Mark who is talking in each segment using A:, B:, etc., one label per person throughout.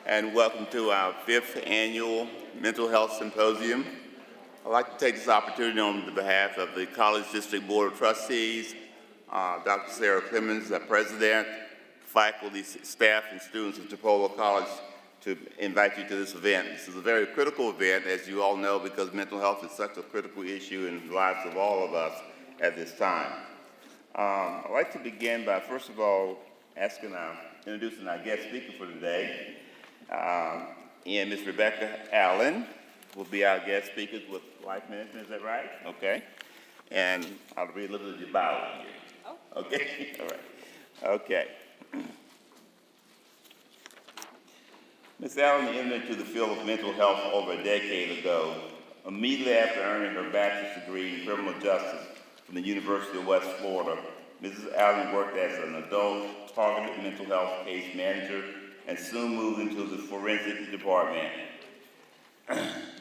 A: and welcome to our 5th annual Mental Health Symposium. I'd like to take this opportunity on behalf of the College District Board of Trustees, Dr. Sarah Clemens, the President, faculty, staff, and students of Chipola College to invite you to this event. This is a very critical event, as you all know, because mental health is such a critical issue in the lives of all of us at this time. I'd like to begin by, first of all, introducing our guest speaker for today. And Ms. Rebecca Allen will be our guest speaker with Life Management, is that right? Okay. And I'll read a little bit about here. Oh. Okay, all right. Okay. Ms. Allen entered into the field of mental health over a decade ago, immediately after earning her bachelor's degree in criminal justice from the University of West Florida. Mrs. Allen worked as an adult targeted mental health case manager and soon moved into the forensic department.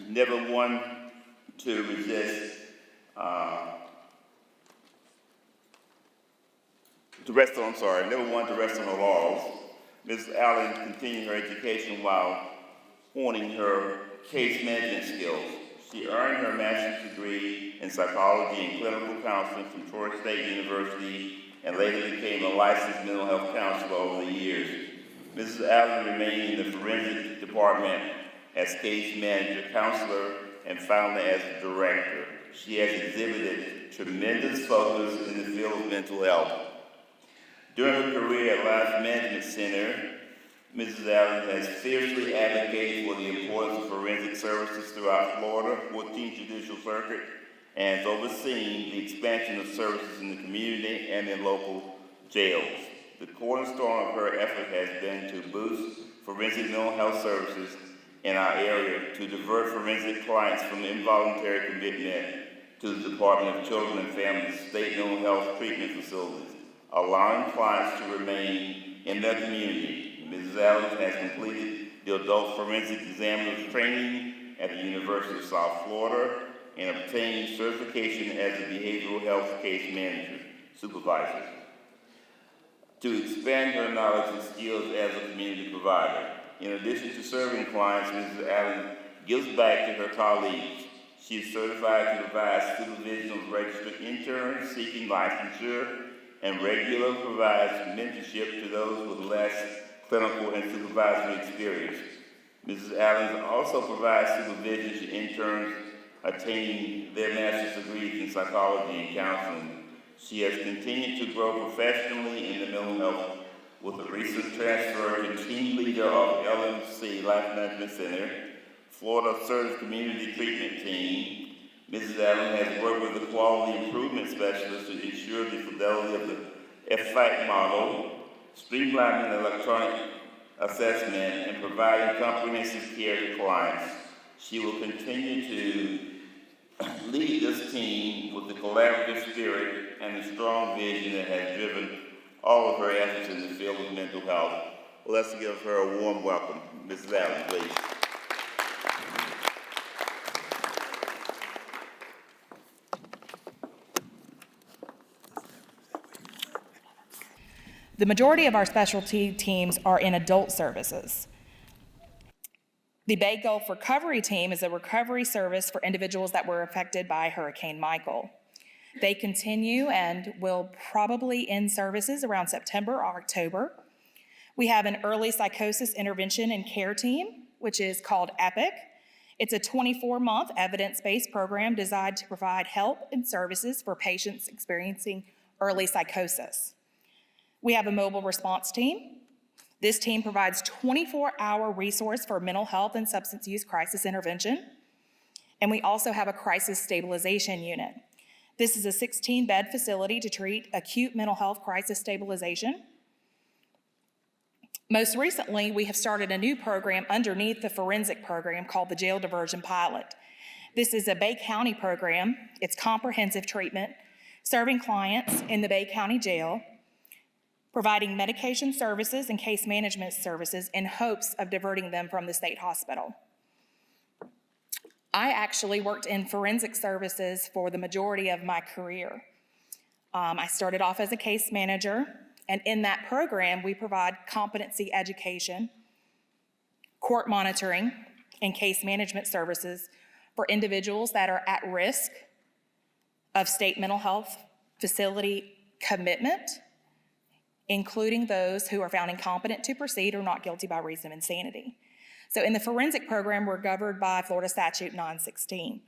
A: Never one to rest on her laurels. Mrs. Allen continued her education while honing her case management skills. She earned her master's degree in psychology and clinical counseling from Troy State University and later became a licensed mental health counselor over the years. Mrs. Allen remained in the forensic department as case manager, counselor, and finally as director. She has exhibited tremendous focus in the field of mental health. During her career at Life Management Center, Mrs. Allen has fiercely advocated for the importance of forensic services throughout Florida, 14th Judicial Circuit, and has overseen the expansion of services in the community and in local jails. The cornerstone of her effort has been to boost forensic mental health services in our area, to divert forensic clients from involuntary commitment to the Department of Children and Families state mental health treatment facilities, allowing clients to remain in their community. Mrs. Allen has completed the adult forensic examiner's training at the University of South Florida and obtained certification as a behavioral health case manager supervisor to expand her knowledge and skills as a community provider. In addition to serving clients, Mrs. Allen gives back to her colleagues. She is certified to provide supervision of registered interns seeking licensure and regularly provides mentorship to those with less clinical and supervisory experience. Mrs. Allen also provides supervision to interns attaining their master's degrees in psychology and counseling. She has continued to grow professionally in the mental health with a recent transfer to team leader of LMC Life Management Center, Florida Service Community Treatment Team. Mrs. Allen has worked with the quality improvement specialist to ensure the fidelity of the FFAC model, streamlining electronic assessment, and providing comprehensive care to clients. She will continue to lead this team with the collaborative spirit and the strong vision that has driven all of her efforts in the field of mental health. Well, let's give her a warm welcome. Mrs. Allen, please.
B: The majority of our specialty teams are in adult services. The Bay Gulf Recovery Team is a recovery service for individuals that were affected by Hurricane Michael. They continue and will probably end services around September or October. We have an early psychosis intervention and care team, which is called EPIC. It's a 24-month evidence-based program designed to provide help and services for patients experiencing early psychosis. We have a mobile response team. This team provides 24-hour resource for mental health and substance use crisis intervention. And we also have a crisis stabilization unit. This is a 16-bed facility to treat acute mental health crisis stabilization. Most recently, we have started a new program underneath the forensic program called the Jail Diversion Pilot. This is a Bay County program. It's comprehensive treatment, serving clients in the Bay County Jail, providing medication services and case management services in hopes of diverting them from the state hospital. I actually worked in forensic services for the majority of my career. I started off as a case manager, and in that program, we provide competency education, court monitoring, and case management services for individuals that are at risk of state mental health facility commitment, including those who are found incompetent to proceed or not guilty by reason of insanity. So in the forensic program, we're governed by Florida Statute 916.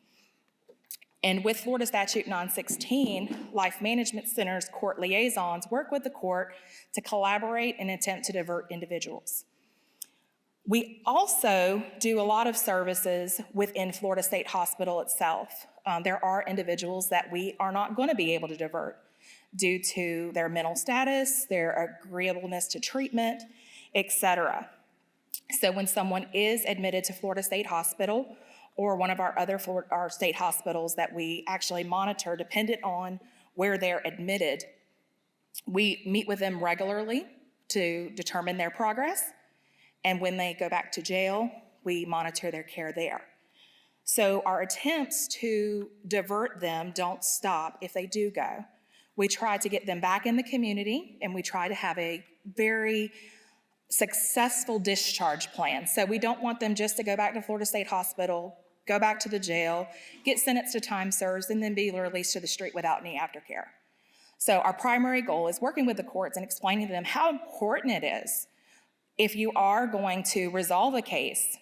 B: And with Florida Statute 916, Life Management Center's court liaisons work with the court to collaborate and attempt to divert individuals. We also do a lot of services within Florida State Hospital itself. There are individuals that we are not going to be able to divert due to their mental status, their agreeableness to treatment, etc. So when someone is admitted to Florida State Hospital or one of our other our state hospitals that we actually monitor, dependent on where they're admitted, we meet with them regularly to determine their progress. And when they go back to jail, we monitor their care there. So our attempts to divert them don't stop if they do go. We try to get them back in the community, and we try to have a very successful discharge plan. So we don't want them just to go back to Florida State Hospital, go back to the jail, get sentenced to time served, and then be released to the street without any aftercare. So our primary goal is working with the courts and explaining to them how important it is if you are going to resolve a case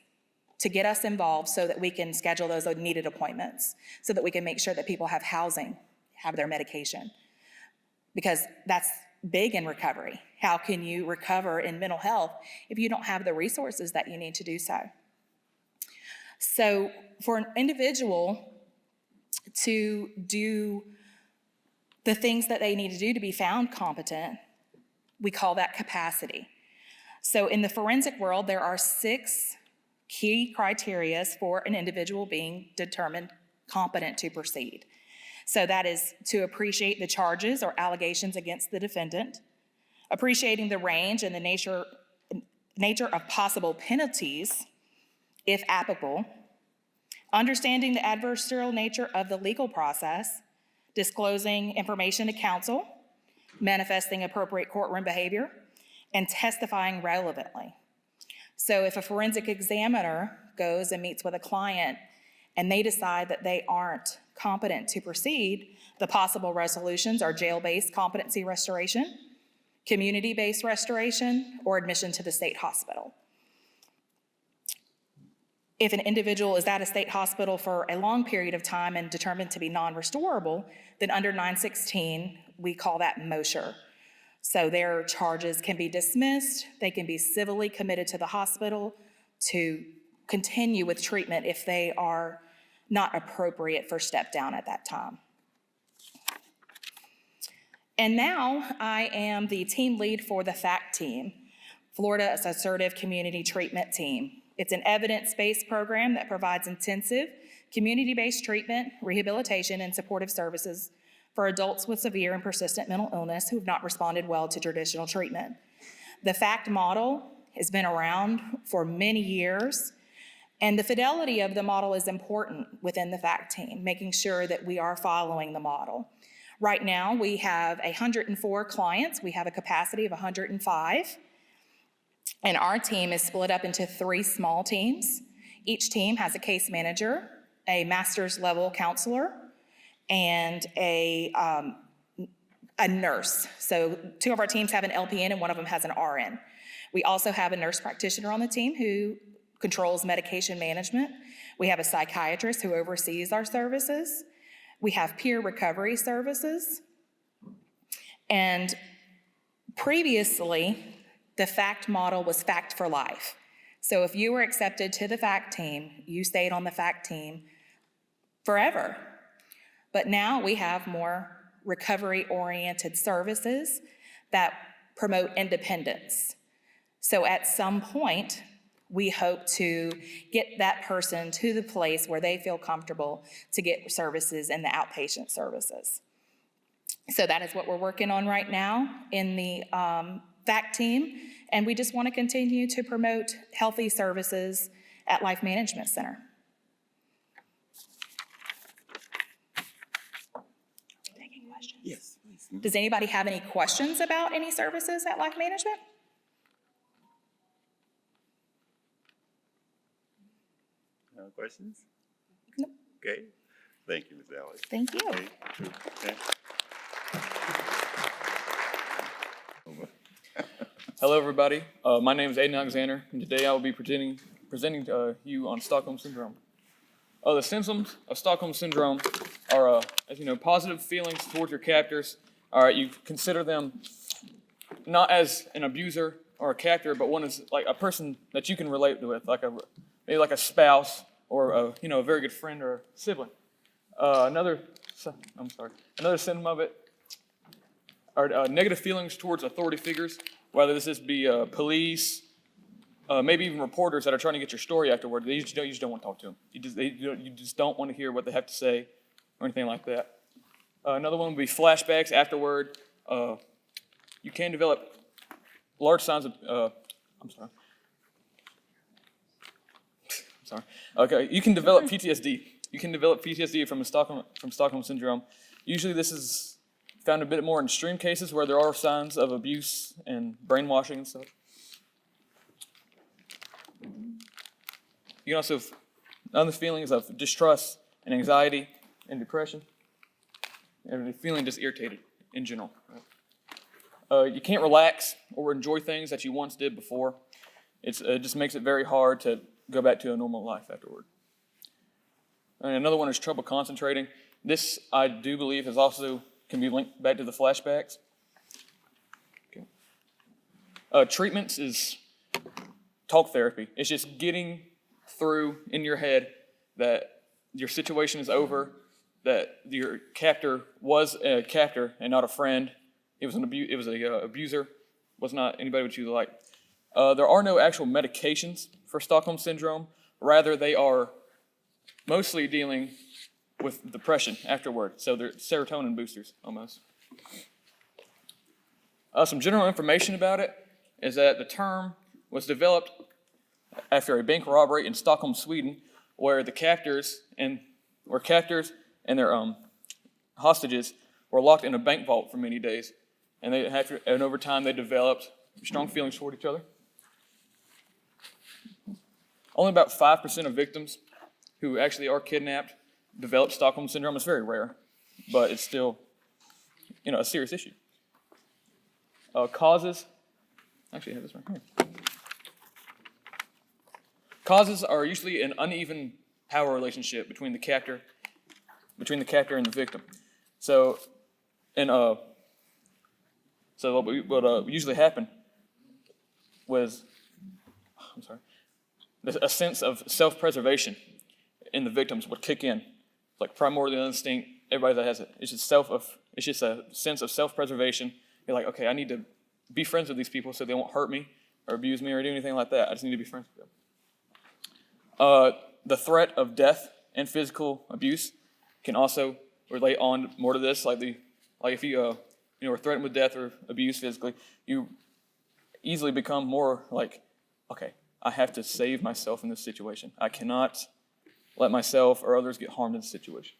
B: to get us involved so that we can schedule those needed appointments, so that we can make sure that people have housing, have their medication, because that's big in recovery. How can you recover in mental health if you don't have the resources that you need to do so? So for an individual to do the things that they need to do to be found competent, we call that capacity. So in the forensic world, there are 6 key criteria for an individual being determined competent to proceed. So that is to appreciate the charges or allegations against the defendant, appreciating the range and the nature of possible penalties, if applicable, understanding the adversarial nature of the legal process, disclosing information to counsel, manifesting appropriate courtroom behavior, and testifying relevantly. So if a forensic examiner goes and meets with a client and they decide that they aren't competent to proceed, the possible resolutions are jail-based competency restoration, community-based restoration, or admission to the state hospital. If an individual is at a state hospital for a long period of time and determined to be non-restorable, then under 916, we call that mosher. So their charges can be dismissed, they can be civilly committed to the hospital to continue with treatment if they are not appropriate for step down at that time. And now I am the team lead for the FACT team, Florida's Assertive Community Treatment Team. It's an evidence-based program that provides intensive community-based treatment, rehabilitation, and supportive services for adults with severe and persistent mental illness who have not responded well to traditional treatment. The FACT model has been around for many years, and the fidelity of the model is important within the FACT team, making sure that we are following the model. Right now, we have 104 clients. We have a capacity of 105, and our team is split up into 3 small teams. Each team has a case manager, a master's level counselor, and a nurse. So 2 of our teams have an LPN and 1 of them has an RN. We also have a nurse practitioner on the team who controls medication management. We have a psychiatrist who oversees our services. We have peer recovery services. And previously, the FACT model was FACT for life. So if you were accepted to the FACT team, you stayed on the FACT team forever. But now we have more recovery-oriented services that promote independence. So at some point, we hope to get that person to the place where they feel comfortable to get services in the outpatient services. So that is what we're working on right now in the FACT team, and we just want to continue to promote healthy services at Life Management Center. Taking questions?
A: Yes, please.
B: Does anybody have any questions about any services at Life Management?
A: Questions?
B: Nope.
A: Okay. Thank you, Ms. Allen.
B: Thank you.
A: Okay.
C: Hello, everybody. My name is Aiden Alexander, and today I will be presenting to you on Stockholm Syndrome. The symptoms of Stockholm Syndrome are, as you know, positive feelings towards your captors. You consider them not as an abuser or a captor, but one as like a person that you can relate with, maybe like a spouse or a very good friend or sibling. Another symptom of it are negative feelings towards authority figures, whether this be police, maybe even reporters that are trying to get your story afterward. You just don't want to talk to them. You just don't want to hear what they have to say or anything like that. Another one would be flashbacks afterward. You can develop large signs of, Okay, you can develop PTSD. You can develop PTSD from Stockholm Syndrome. Usually this is found a bit more in extreme cases where there are signs of abuse and brainwashing and stuff. You can also other feelings of distrust and anxiety and depression, and feeling just irritated in general. You can't relax or enjoy things that you once did before. It just makes it very hard to go back to a normal life afterward. And another one is trouble concentrating. This, I do believe, can be linked back to the flashbacks. Okay. Treatments is talk therapy. It's just getting through in your head that your situation is over, that your captor was a captor and not a friend. It was an abuser, was not anybody what you like. There are no actual medications for Stockholm Syndrome. Rather, they are mostly dealing with depression afterward. So they're serotonin boosters, almost. Some general information about it is that the term was developed after a bank robbery in Stockholm, Sweden, where the captors and their hostages were locked in a bank vault for many days. And over time, they developed strong feelings toward each other. Only about 5% of victims who actually are kidnapped develop Stockholm Syndrome. It's very rare, but it's still, a serious issue. Causes. Actually, I have this right here. Causes are usually an uneven power relationship between the captor and the victim. So what usually happened was, a sense of self-preservation in the victims would kick in, like primordial instinct. Everybody that has it, it's just a sense of self-preservation. You're like, okay, I need to be friends with these people so they won't hurt me or abuse me or do anything like that. I just need to be friends with them. The threat of death and physical abuse can also relate on more to this. Like if you are threatened with death or abuse physically, you easily become more like, okay, I have to save myself in this situation. I cannot let myself or others get harmed in this situation.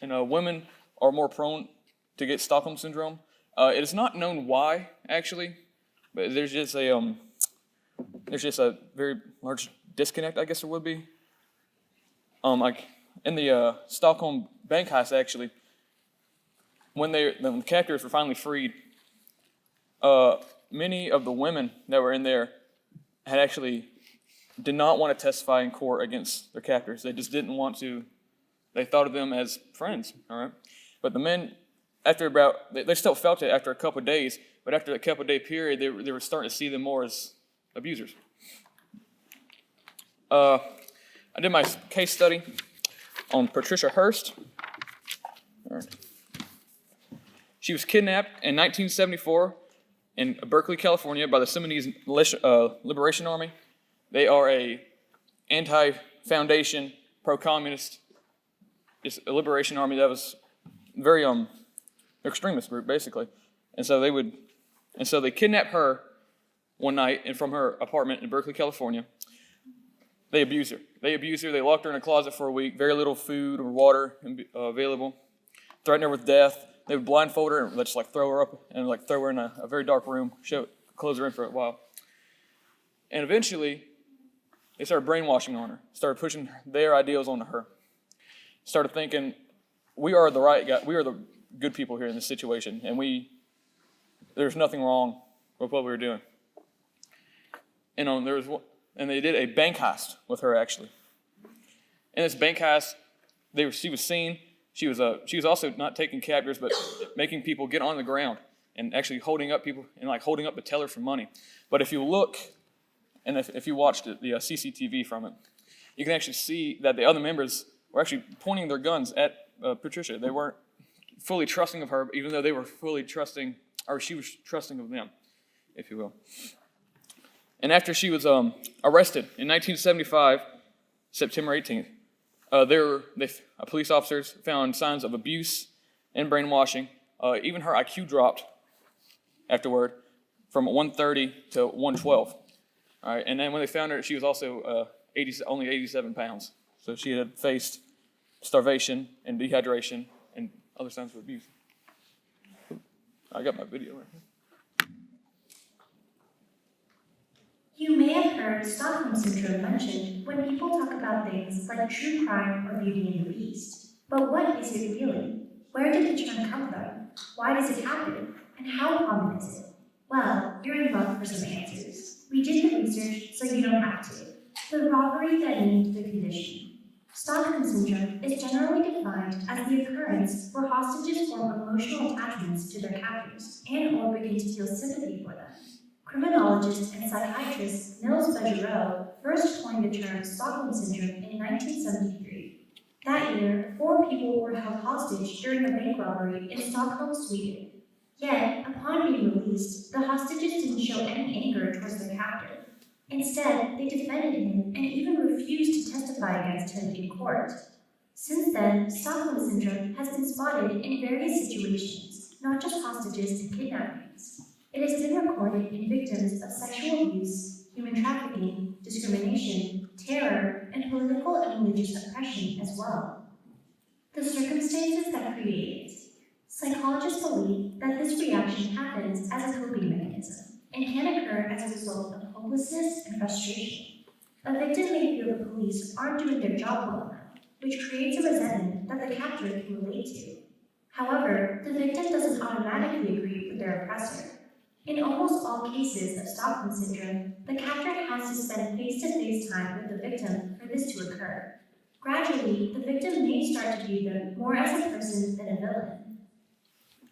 C: And women are more prone to get Stockholm Syndrome. It is not known why, actually, but there's just a very large disconnect, I guess there would be. Like in the Stockholm bank heist, actually, when the captors were finally freed, many of the women that were in there did not want to testify in court against their captors. They just didn't want to. They thought of them as friends, all right? But the men, they still felt it after a couple of days, but after a couple of day period, they were starting to see them more as abusers. I did my case study on Patricia Hearst. All right. She was kidnapped in 1974 in Berkeley, California by the Sudanese Liberation Army. They are a anti-foundation, pro-communist a liberation army that was very extremist group, basically. And so they kidnapped her one night and from her apartment in Berkeley, California. They abused her. They locked her in a closet for a week, very little food or water available, threatened her with death. They would blindfold her and just throw her up and throw her in a very dark room, close her in for a while. And eventually, they started brainwashing on her, started pushing their ideals onto her, started thinking, we are the right guy, we are the good people here in this situation, and there's nothing wrong with what we were doing. And they did a bank heist with her, actually. In this bank heist, she was seen. She was also not taking captors, but making people get on the ground and actually holding up people and holding up the teller for money. But if you look, and if you watched the CCTV from it, you can actually see that the other members were actually pointing their guns at Patricia. They weren't fully trusting of her, even though they were fully trusting, or she was trusting of them, if you will. And after she was arrested in 1975, September 18th, police officers found signs of abuse and brainwashing. Even her IQ dropped afterward from 130 to 112. All right, and then when they found her, she was also only 87 pounds. So she had faced starvation and dehydration and other signs of abuse. I got my video right here.
D: You may have heard Stockholm Syndrome mentioned when people talk about things like true crime or Beauty and the Beast. But what is it really? Where did the term come from? Why does it happen? And how common is it? Well, you're in luck for some answers. We did the research so you don't have to. The robbery that named the condition. Stockholm Syndrome is generally defined as the occurrence where hostages form emotional attachments to their captors and/or begin to feel sympathy for them. Criminologist and psychiatrist Mcelroy first coined the term Stockholm Syndrome in 1973. That year, 4 people were held hostage during a bank robbery in Stockholm, Sweden. Yet, upon being released, the hostages didn't show any anger towards their captor. Instead, they defended him and even refused to testify against him in court. Since then, Stockholm Syndrome has been spotted in various situations, not just hostages and kidnappings. It has been recorded in victims of sexual abuse, human trafficking, discrimination, terror, and political and religious oppression as well. The circumstances that create it. Psychologists believe that this reaction happens as a coping mechanism and can occur as a result of hopelessness and frustration. A victim may feel the police aren't doing their job well enough, which creates a resentment that the captor can relate to. However, the victim doesn't automatically agree with their oppressor. In almost all cases of Stockholm Syndrome, the captor has to spend face-to-face time with the victim for this to occur. Gradually, the victim may start to view them more as a person than a villain.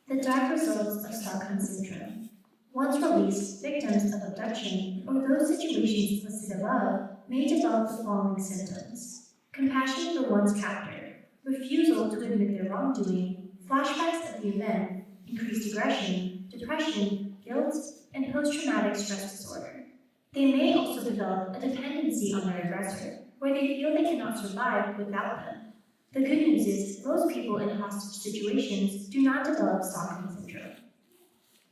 D: The dark results of Stockholm Syndrome. Once released, victims of abduction or those situations listed above may develop the following symptoms: compassion for one's captor, refusal to admit their wrongdoing, flashbacks of the event, increased aggression, depression, guilt, and post-traumatic stress disorder. They may also develop a dependency on their aggressor, where they feel they cannot survive without them. The good news is, most people in hostage situations do not develop Stockholm Syndrome.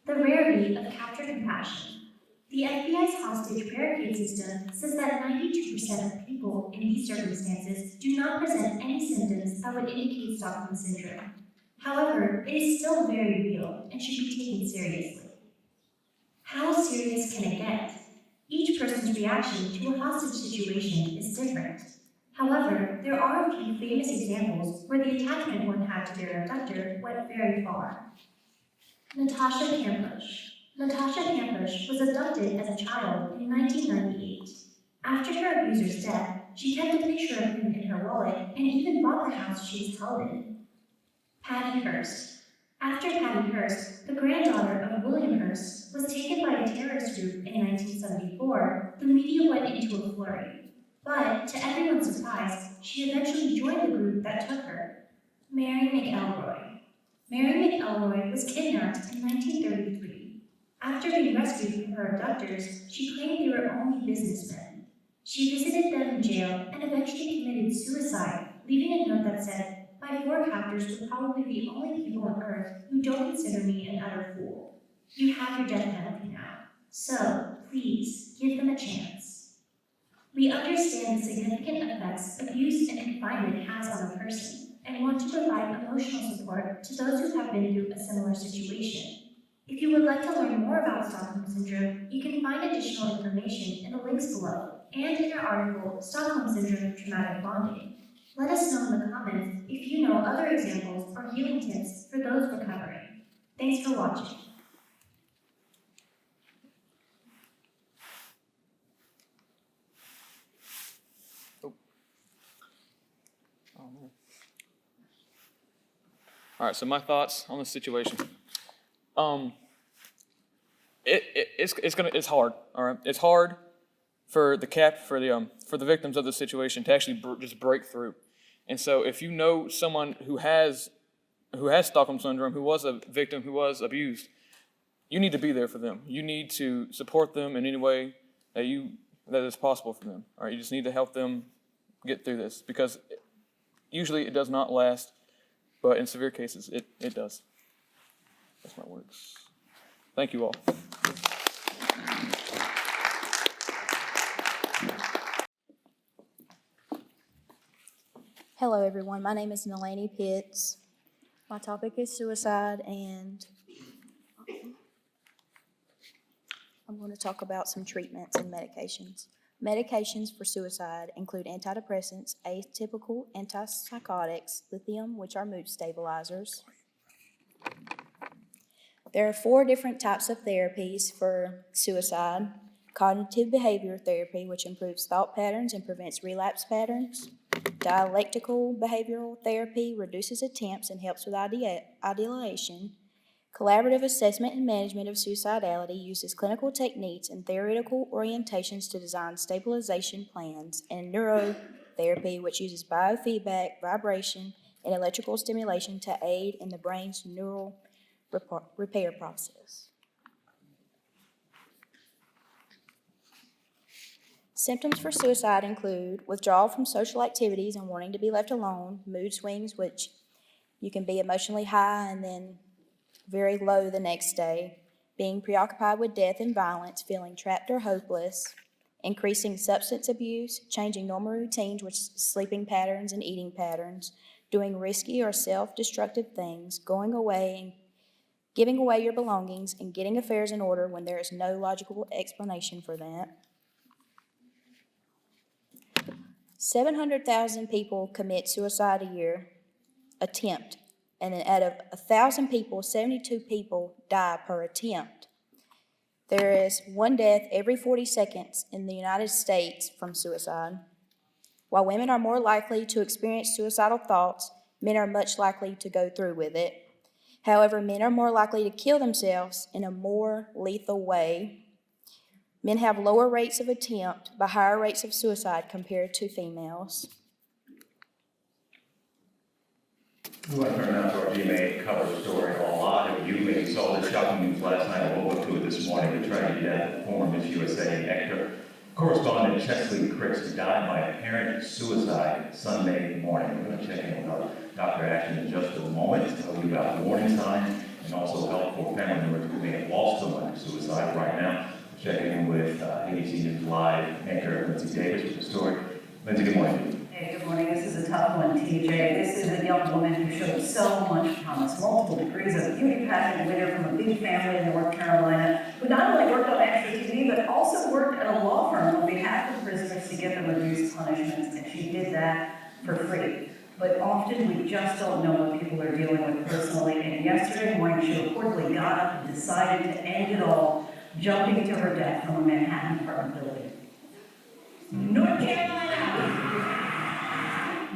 D: The rarity of captor compassion. The FBI's hostage barricade system says that 92% of people in these circumstances do not present any symptoms that would indicate Stockholm Syndrome. However, it is still very real and should be taken seriously. How serious can it get? Each person's reaction to a hostage situation is different. However, there are a few famous examples where the attachment one had to their abductor went very far. Natasha Kampusch. Natasha Kampusch was abducted as a child in 1998. After her abuser's death, she kept a picture of him in her wallet and even bought the house she was held in. Patty Hearst. After Patty Hearst, the granddaughter of William Hearst, was taken by a terrorist group in 1974, the media went into a flurry. But, to everyone's surprise, she eventually joined the group that took her. Mary Mcelroy. Mary Mcelroy was kidnapped in 1933. After being rescued from her abductors, she claimed they were only businessmen. She visited them in jail and eventually committed suicide, leaving a note that said, "My 4 captors were probably the only people on Earth who don't consider me an utter fool. You have your death penalty now, so please give them a chance." We understand the significant effects abuse and confinement has on a person, and want to provide emotional support to those who have been through a similar situation. If you would like to learn more about Stockholm Syndrome, you can find additional information in the links below and in our article, Stockholm Syndrome Traumatic Bonding. Let us know in the comments if you know other examples or healing tips for those recovering. Thanks for watching.
C: All right, so my thoughts on the situation. It's hard. All right, it's hard for the victims of the situation to actually just break through. And so, if you know someone who has Stockholm Syndrome, who was a victim, who was abused, you need to be there for them. You need to support them in any way that is possible for them. All right, you just need to help them get through this, because usually it does not last, but in severe cases it does. That's my words. Thank you all.
E: Hello everyone, my name is Nalani Pitts. My topic is suicide, and I'm going to talk about some treatments and medications. Medications for suicide include antidepressants, atypical antipsychotics, lithium, which are mood stabilizers. There are 4 different types of therapies for suicide. Cognitive behavior therapy, which improves thought patterns and prevents relapse patterns. Dialectical behavioral therapy reduces attempts and helps with ideation. Collaborative assessment and management of suicidality uses clinical techniques and theoretical orientations to design stabilization plans. And neurotherapy, which uses biofeedback, vibration, and electrical stimulation to aid in the brain's neural repair process. Symptoms for suicide include withdrawal from social activities and wanting to be left alone, mood swings, which you can be emotionally high and then very low the next day, being preoccupied with death and violence, feeling trapped or hopeless, increasing substance abuse, changing normal routines with sleeping patterns and eating patterns, doing risky or self-destructive things, going away and giving away your belongings, and getting affairs in order when there is no logical explanation for that. 700,000 people commit suicide a year, attempt, and out of 1,000 people, 72 people die per attempt. There is 1 death every 40 seconds in the United States from suicide. While women are more likely to experience suicidal thoughts, men are much likely to go through with it. However, men are more likely to kill themselves in a more lethal way. Men have lower rates of attempt but higher rates of suicide compared to females.
F: We want to turn now to our GMA cover story. A lot of you maybe saw this shocking news last night. I woke up to it this morning. The tragic death of former Miss USA actor correspondent Chesley Cricks died by apparent suicide Sunday morning. We're going to check in with our Dr. Ashton in just a moment to tell you about warning signs and also help for family members who may have lost someone to suicide. Right now, checking in with ABC News Live anchor Lindsay Davis with the story. Lindsay, good morning.
G: Hey, good morning. This is a tough one, TJ. This is a young woman who showed so much promise, multiple degrees of beauty pageant winner from a big family in North Carolina, who not only worked on extra TV, but also worked at a law firm on behalf of prisoners to get them reduced punishments, and she did that for free. But often we just don't know what people are dealing with personally, and yesterday morning she reportedly got up and decided to end it all, jumping to her death from a Manhattan apartment building. North Carolina!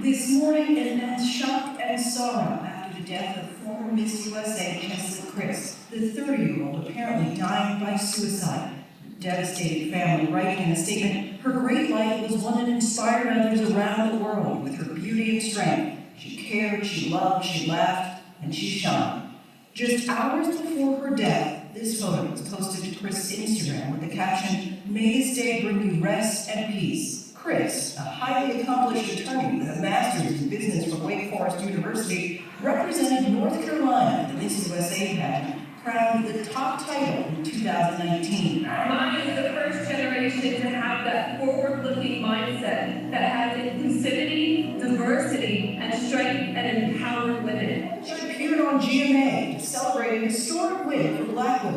H: This morning, immense shock and sorrow after the death of former Miss USA Chesley Cricks, the 30-year-old apparently dying by suicide. A devastated family writing in a statement, her great life was one that inspired others around the world with her beauty and strength. She cared, she loved, she laughed, and she shone. Just hours before her death, this photo was posted to Chris' Instagram with the caption, "May this day bring you rest and peace." Chris, a highly accomplished attorney with a master's in business from Wake Forest University, represented North Carolina at the Miss USA pageant, crowned the top title in 2019.
I: Mine is the first generation to have that forward-looking mindset that has inclusivity, diversity, and strength and empowered women.
H: She appeared on GMA to celebrate a historic win for Black women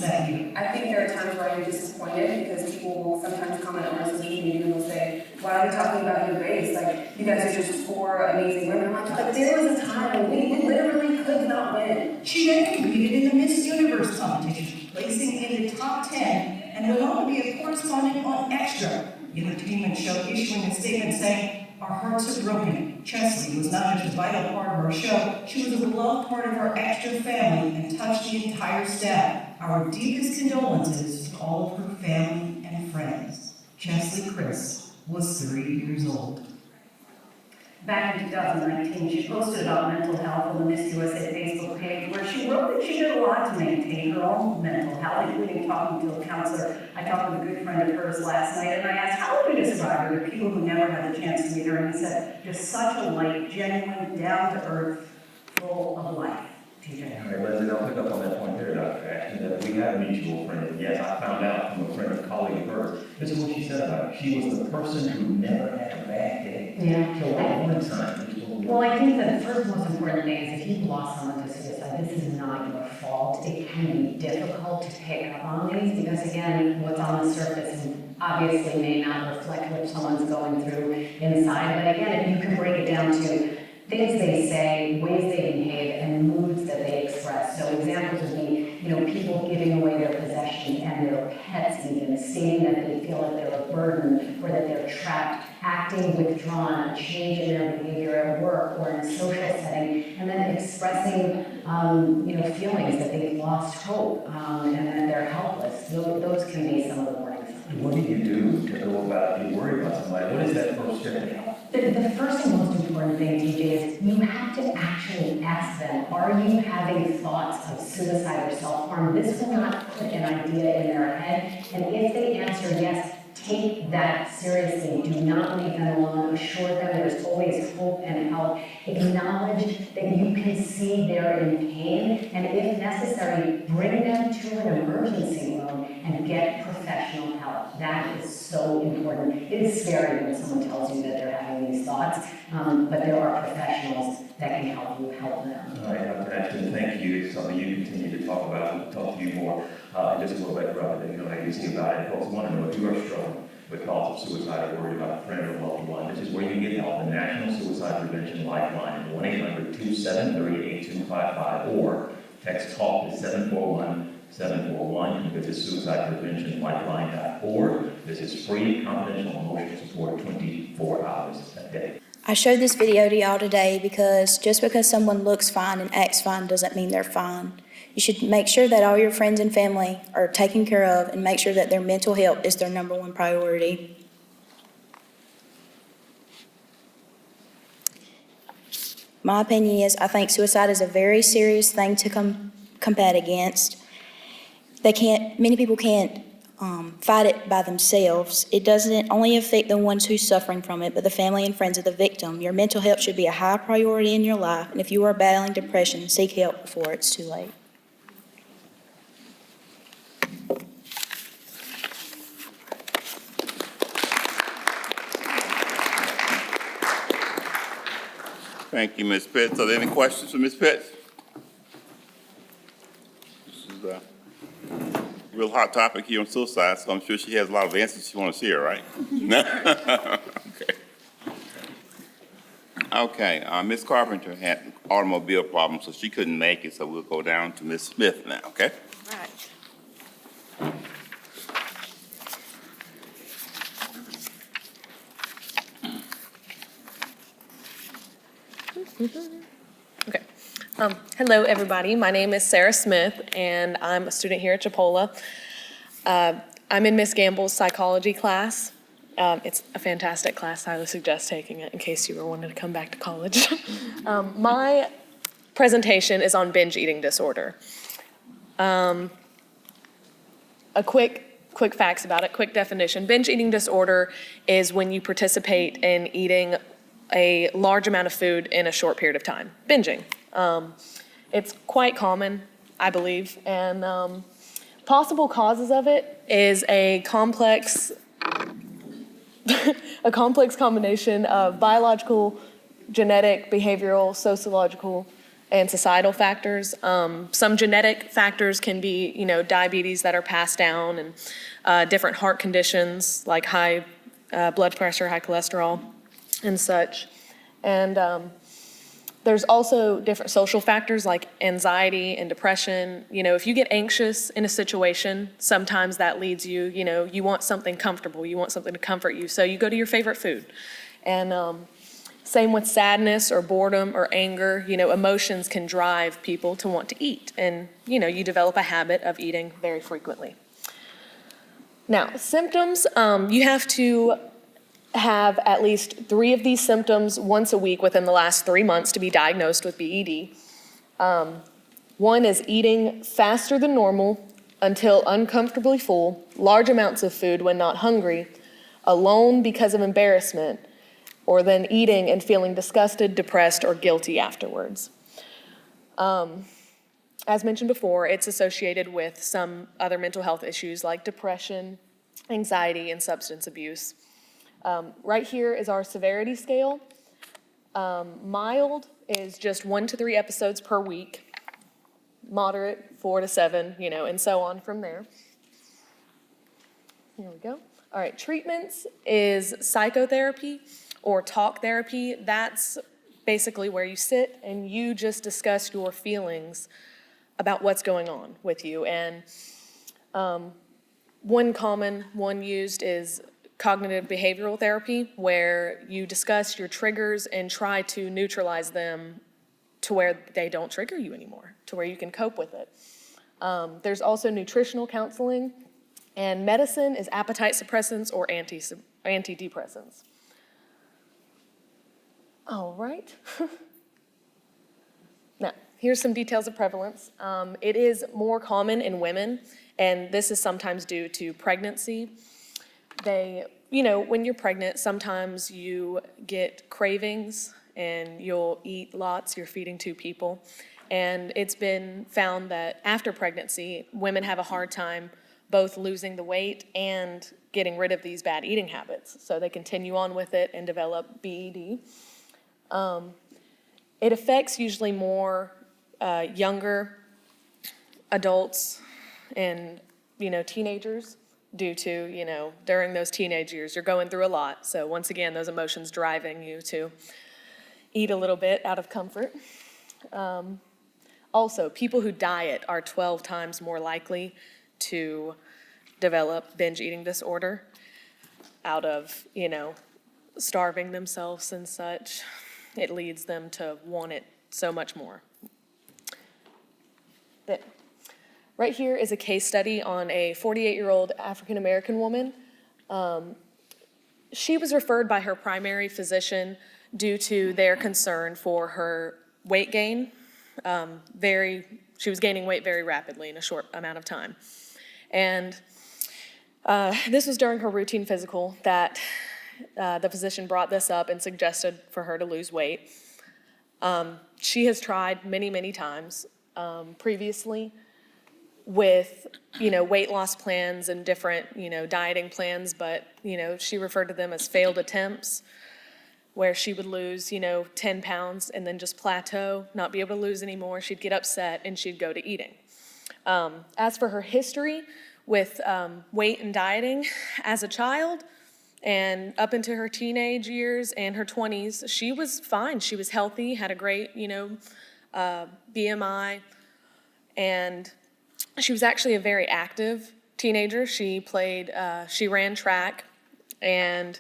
H: that year?
J: I think there are times where I'm disappointed because people will sometimes comment on our social media and they'll say, why are we talking about your race? Like, you guys are just four amazing women. I'm like, but there was a time when we literally could not win.
H: She then competed in the Miss Universe competition, placing in the top 10, and went on to be a correspondent on Extra, the entertainment show, issuing a statement saying, "Our hearts are broken. Chesley was not just a vital part of our show, she was a beloved part of our Extra family and touched the entire staff. Our deepest condolences to all of her family and friends." Chesley Chris was 30 years old.
G: Back in 2019, she posted about mental health on the Miss USA Facebook page, where she wrote that she did a lot to maintain her own mental health, including talking to a counselor. I talked with a good friend of hers last night, and I asked, how would you describe her to people who never had the chance to meet her? And he said, just such a light, genuine, down-to-earth, full of life. TJ.
F: All right, Leslie, I'll pick up on that point there, Dr. Ashton, that we have a mutual friend. And yes, I found out from a friend, a colleague of hers, this is what she said about her. She was the person who never had a bad day.
K: Yeah.
F: So what one sign?
K: Well, I think that the first most important thing is if you've lost someone to suicide, this is not your fault. It can be difficult to pick up on these because, again, what's on the surface obviously may not reflect what someone's going through inside. But again, if you can break it down to things they say, ways they behave, and moods that they express. So examples would be, people giving away their possessions and their pets even, stating that they feel like they're a burden or that they're trapped, acting withdrawn, a change in their behavior at work or in a social setting, and then expressing, feelings that they've lost hope and that they're helpless. Those can be some of the warning signs.
F: What do you do to go about, if you worry about somebody? What is that first step?
K: The first and most important thing, TJ, is you have to actually ask them, are you having thoughts of suicide or self-harm? This will not put an idea in their head. And if they answer yes, take that seriously. Do not leave them alone. Assure them there's always hope and help. Acknowledge that you can see they're in pain. And if necessary, bring them to an emergency room and get professional help. That is so important. It is scary when someone tells you that they're having these thoughts, but there are professionals that can help you help them.
F: All right, Dr. Ashton, thank you. It's something you continue to talk about. We'll talk to you more in just a little bit, rather than how you see about it. Folks want to know if you are struggling with thoughts of suicide or worried about a friend or loved one. This is where you can get help. The National Suicide Prevention Lifeline, 1-800-273-8255, or text TALK to 741-741. You can visit suicidepreventionlifeline.org. This is free, confidential, emotional support 24 hours a day.
E: I showed this video to y'all today because just because someone looks fine and acts fine doesn't mean they're fine. You should make sure that all your friends and family are taken care of and make sure that their mental health is their number one priority. My opinion is I think suicide is a very serious thing to combat against. Many people can't fight it by themselves. It doesn't only affect the ones who's suffering from it, but the family and friends of the victim. Your mental health should be a high priority in your life, and if you are battling depression, seek help before it's too late.
A: Thank you, Ms. Pitts. Are there any questions for Ms. Pitts? This is a real hot topic here on suicide, so I'm sure she has a lot of answers she wants to share, right? Okay, Ms. Carpenter had automobile problems, so she couldn't make it, so we'll go down to Ms. Smith now, okay?
L: All right. Okay. Hello, everybody. My name is Sarah Smith, and I'm a student here at Chipola. I'm in Miss Gamble's psychology class. It's a fantastic class. I would suggest taking it in case you were wanting to come back to college. My presentation is on binge eating disorder. A quick facts about it, quick definition. Binge eating disorder is when you participate in eating a large amount of food in a short period of time, binging. It's quite common, I believe, and possible causes of it is a complex combination of biological, genetic, behavioral, sociological, and societal factors. Some genetic factors can be, diabetes that are passed down, and different heart conditions like high blood pressure, high cholesterol, and such. And there's also different social factors like anxiety and depression. If you get anxious in a situation, sometimes that leads you, you want something comfortable, you want something to comfort you, so you go to your favorite food. And same with sadness or boredom or anger, emotions can drive people to want to eat. And, you develop a habit of eating very frequently. Now, symptoms, you have to have at least 3 of these symptoms once a week within the last 3 months to be diagnosed with BED. One is eating faster than normal until uncomfortably full, large amounts of food when not hungry, alone because of embarrassment, or then eating and feeling disgusted, depressed, or guilty afterwards. As mentioned before, it's associated with some other mental health issues like depression, anxiety, and substance abuse. Right here is our severity scale. Mild is just 1 to 3 episodes per week. Moderate, 4 to 7, and so on from there. Here we go. All right, treatments is psychotherapy or talk therapy. That's basically where you sit and you just discuss your feelings about what's going on with you. And one common one used is cognitive behavioral therapy, where you discuss your triggers and try to neutralize them to where they don't trigger you anymore, to where you can cope with it. There's also nutritional counseling, and medicine is appetite suppressants or antidepressants. All right. Now, here's some details of prevalence. It is more common in women, and this is sometimes due to pregnancy. When you're pregnant, sometimes you get cravings and you'll eat lots, you're feeding 2 people. And it's been found that after pregnancy, women have a hard time both losing the weight and getting rid of these bad eating habits. So they continue on with it and develop BED. It affects usually more younger adults and, teenagers. Due to, during those teenage years, you're going through a lot. So once again, those emotions driving you to eat a little bit out of comfort. Also, people who diet are 12 times more likely to develop binge eating disorder out of, starving themselves and such. It leads them to want it so much more. Right here is a case study on a 48-year-old African-American woman. She was referred by her primary physician due to their concern for her weight gain. She was gaining weight very rapidly in a short amount of time. And this was during her routine physical that the physician brought this up and suggested for her to lose weight. She has tried many, many times previously with, weight loss plans and different, dieting plans, but, she referred to them as failed attempts, where she would lose, 10 pounds and then just plateau, not be able to lose anymore. She'd get upset and she'd go to eating. As for her history with weight and dieting, as a child and up into her teenage years and her 20s, she was fine. She was healthy, had a great, BMI, and she was actually a very active teenager. She ran track, and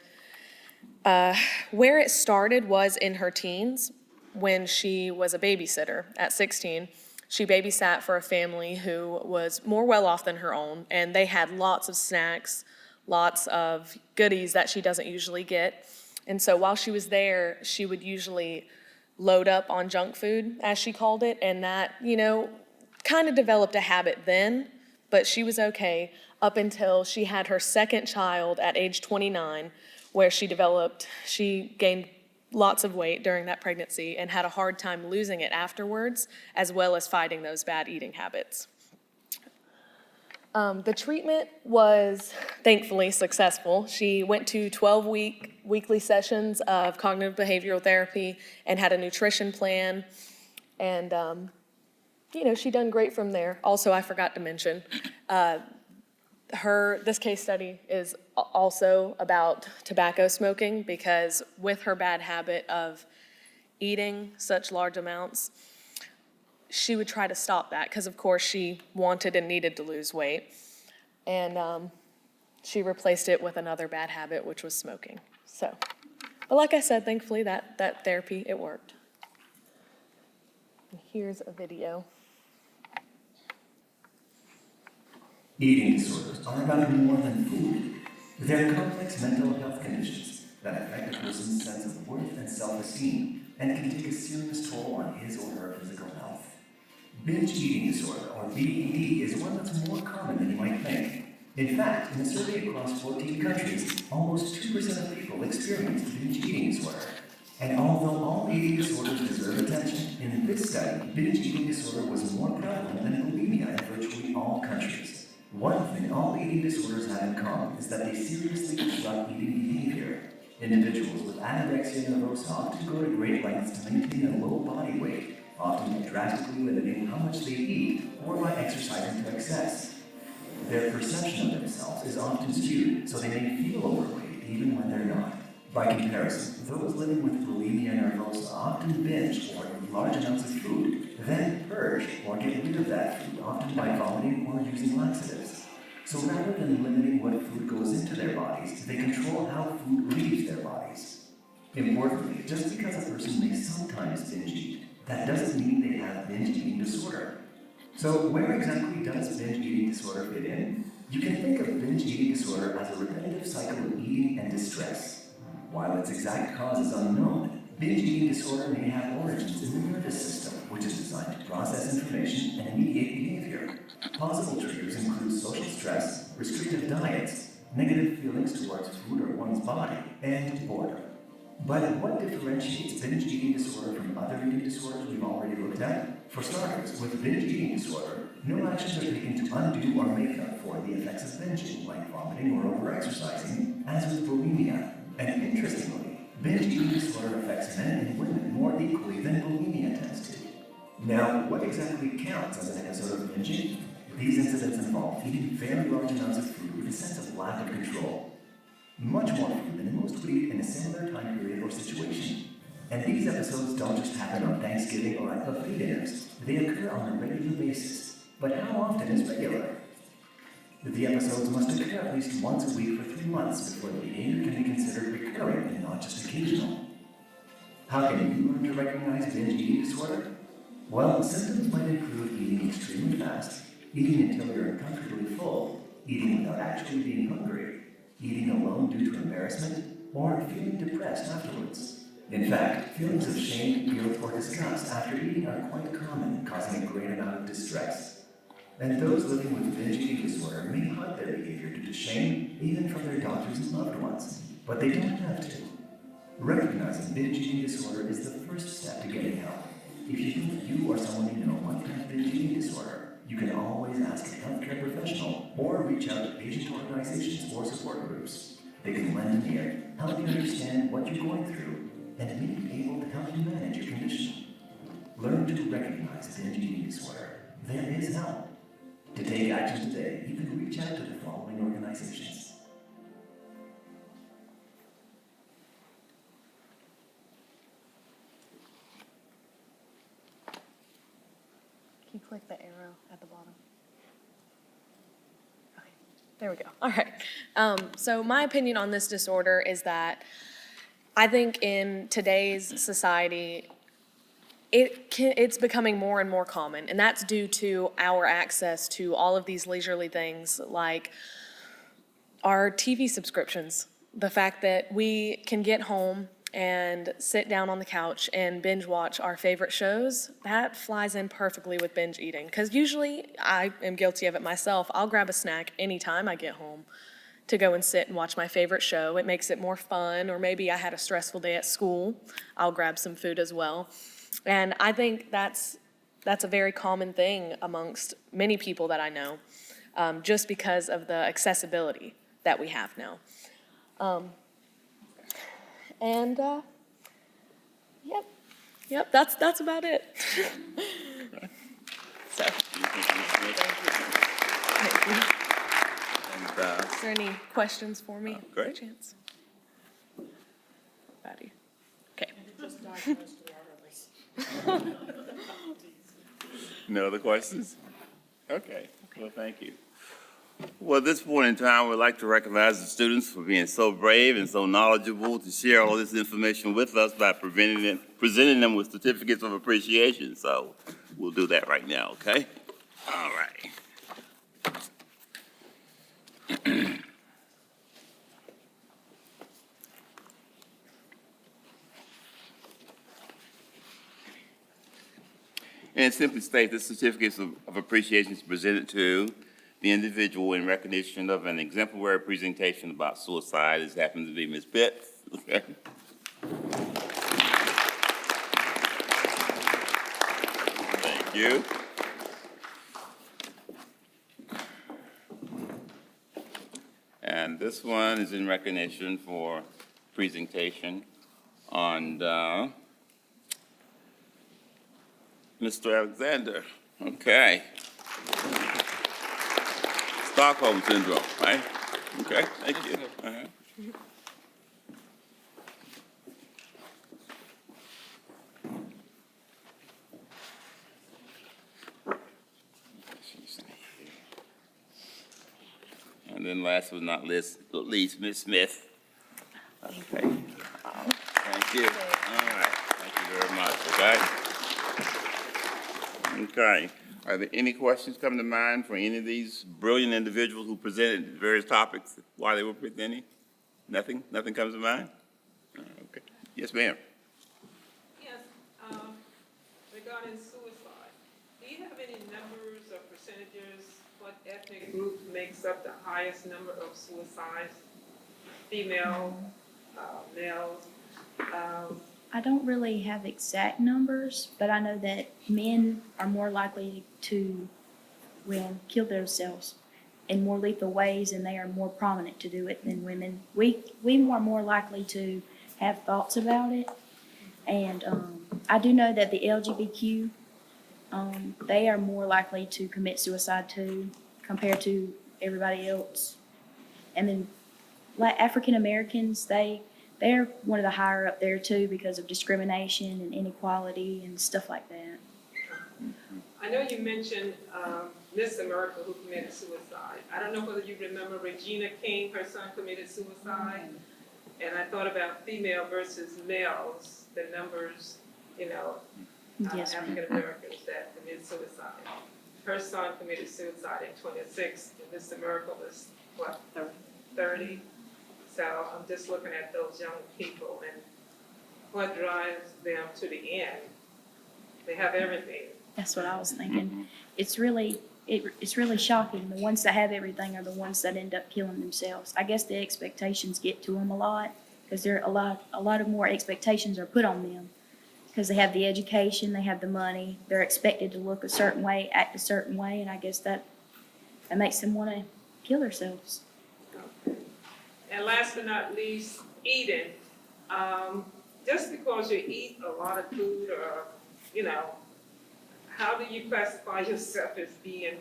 L: where it started was in her teens when she was a babysitter at 16. She babysat for a family who was more well off than her own, and they had lots of snacks, lots of goodies that she doesn't usually get. And so while she was there, she would usually load up on junk food, as she called it, and that, kind of developed a habit then, but she was okay up until she had her second child at age 29, where she gained lots of weight during that pregnancy and had a hard time losing it afterwards, as well as fighting those bad eating habits. The treatment was thankfully successful. She went to 12-weekly sessions of cognitive behavioral therapy and had a nutrition plan And, she done great from there. Also, I forgot to mention, this case study is also about tobacco smoking, because with her bad habit of eating such large amounts, she would try to stop that because, of course, she wanted and needed to lose weight. And she replaced it with another bad habit, which was smoking. So, but like I said, thankfully that therapy, it worked. And here's a video.
F: Eating disorders are about more than food. They're complex mental health conditions that affect a person's sense of worth and self-esteem and can take a serious toll on his or her physical health. Binge eating disorder, or BED, is one that's more common than you might think. In fact, in a survey across 14 countries, almost 2% of people experienced binge eating disorder. And although all eating disorders deserve attention, in this study, binge eating disorder was more prevalent than bulimia in virtually all countries. One thing all eating disorders have in common is that they seriously disrupt eating behavior. Individuals with anorexia nervosa often go to great lengths to maintain a low body weight, often by drastically limiting how much they eat or by exercising to excess. Their perception of themselves is often skewed, so they may feel overweight even when they're not. By comparison, those living with bulimia nervosa often binge or eat large amounts of food, then purge or get rid of that food, often by vomiting or using laxatives. So rather than limiting what food goes into their bodies, they control how food leaves their bodies. Importantly, just because a person may sometimes binge eat, that doesn't mean they have binge eating disorder. So where exactly does binge eating disorder fit in? You can think of binge eating disorder as a repetitive cycle of eating and distress. While its exact cause is unknown, binge eating disorder may have origins in the nervous system, which is designed to process information and mediate behavior. Possible triggers include social stress, restrictive diets, negative feelings towards food or one's body, and boredom. But what differentiates binge eating disorder from other eating disorders we've already looked at? For starters, with binge eating disorder, no actions are taken to undo or make up for the effects of binging, like vomiting or overexercising, as with bulimia. And interestingly, binge eating disorder affects men and women more equally than bulimia tends to. Now, what exactly counts as an episode of binging? These incidents involve eating very large amounts of food with a sense of lack of control. Much more food than most would eat in a similar time period or situation. And these episodes don't just happen on Thanksgiving or at buffet dinners. They occur on a regular basis. But how often is regular? The episodes must occur at least once a week for 3 months before the behavior can be considered recurring and not just occasional. How can you learn to recognize binge eating disorder? Well, symptoms might include eating extremely fast, eating until you're uncomfortably full, eating without actually being hungry, eating alone due to embarrassment, or feeling depressed afterwards. In fact, feelings of shame, guilt, or disgust after eating are quite common, causing a great amount of distress. And those living with binge eating disorder may hide their behavior due to shame, even from their doctors and loved ones, but they don't have to. Recognizing binge eating disorder is the first step to getting help. If you think you or someone you know might have binge eating disorder, you can always ask a healthcare professional or reach out to patient organizations or support groups. They can lend an ear, help you understand what you're going through, and may be able to help you manage your condition. Learn to recognize binge eating disorder. There is help. To take action today, you can reach out to the following organizations.
L: Can you click the arrow at the bottom? Okay, there we go. All right. So my opinion on this disorder is that I think in today's society, it's becoming more and more common, and that's due to our access to all of these leisurely things like our TV subscriptions. The fact that we can get home and sit down on the couch and binge watch our favorite shows, that flies in perfectly with binge eating. Because usually, I am guilty of it myself, I'll grab a snack anytime I get home to go and sit and watch my favorite show. It makes it more fun, or maybe I had a stressful day at school, I'll grab some food as well. And I think that's a very common thing amongst many people that I know, just because of the accessibility that we have now. Yep. Yep, that's about it. So, thank you.
A: And,
L: Is there any questions for me?
A: great.
L: By chance? Patty. Okay.
A: no other questions? Okay, well, thank you. Well, at this point in time, we'd like to recognize the students for being so brave and so knowledgeable to share all this information with us by presenting them with certificates of appreciation. So we'll do that right now, okay? All right. And it simply states the certificates of appreciation is presented to the individual in recognition of an exemplary presentation about suicide. This happens to be Ms. Pitts. Okay. Thank you. And this one is in recognition for presentation on Mr. Alexander. Okay. Stockholm Syndrome, right? Okay, thank you. Uh-huh. And then last but not least, Ms. Smith. Okay. Thank you. All right, thank you very much, okay? Okay. Are there any questions come to mind for any of these brilliant individuals who presented various topics while they were presenting? Nothing? Nothing comes to mind? Okay. Yes, ma'am.
M: Yes, regarding suicide, do you have any numbers or percentages? What ethnic group makes up the highest number of suicides? Female, males?
E: I don't really have exact numbers, but I know that men are more likely to, kill themselves in more lethal ways, and they are more prominent to do it than women. We are more likely to have thoughts about it, and I do know that the LGBTQ, they are more likely to commit suicide too, compared to everybody else. And then, like African Americans, they're one of the higher up there too because of discrimination and inequality and stuff like that.
M: I know you mentioned Miss America who committed suicide. I don't know whether you remember Regina King, her son committed suicide. And I thought about female versus males, the numbers,
E: Yes, ma'am.
M: African Americans that commit suicide. Her son committed suicide in 26, and Miss America was, what, 30? So I'm just looking at those young people and what drives them to the end. They have everything.
E: That's what I was thinking. It's really shocking. The ones that have everything are the ones that end up killing themselves. I guess the expectations get to them a lot because a lot of more expectations are put on them because they have the education, they have the money, they're expected to look a certain way, act a certain way, and I guess that makes them want to kill themselves.
M: And last but not least, eating. Just because you eat a lot of food or, how do you classify yourself as being,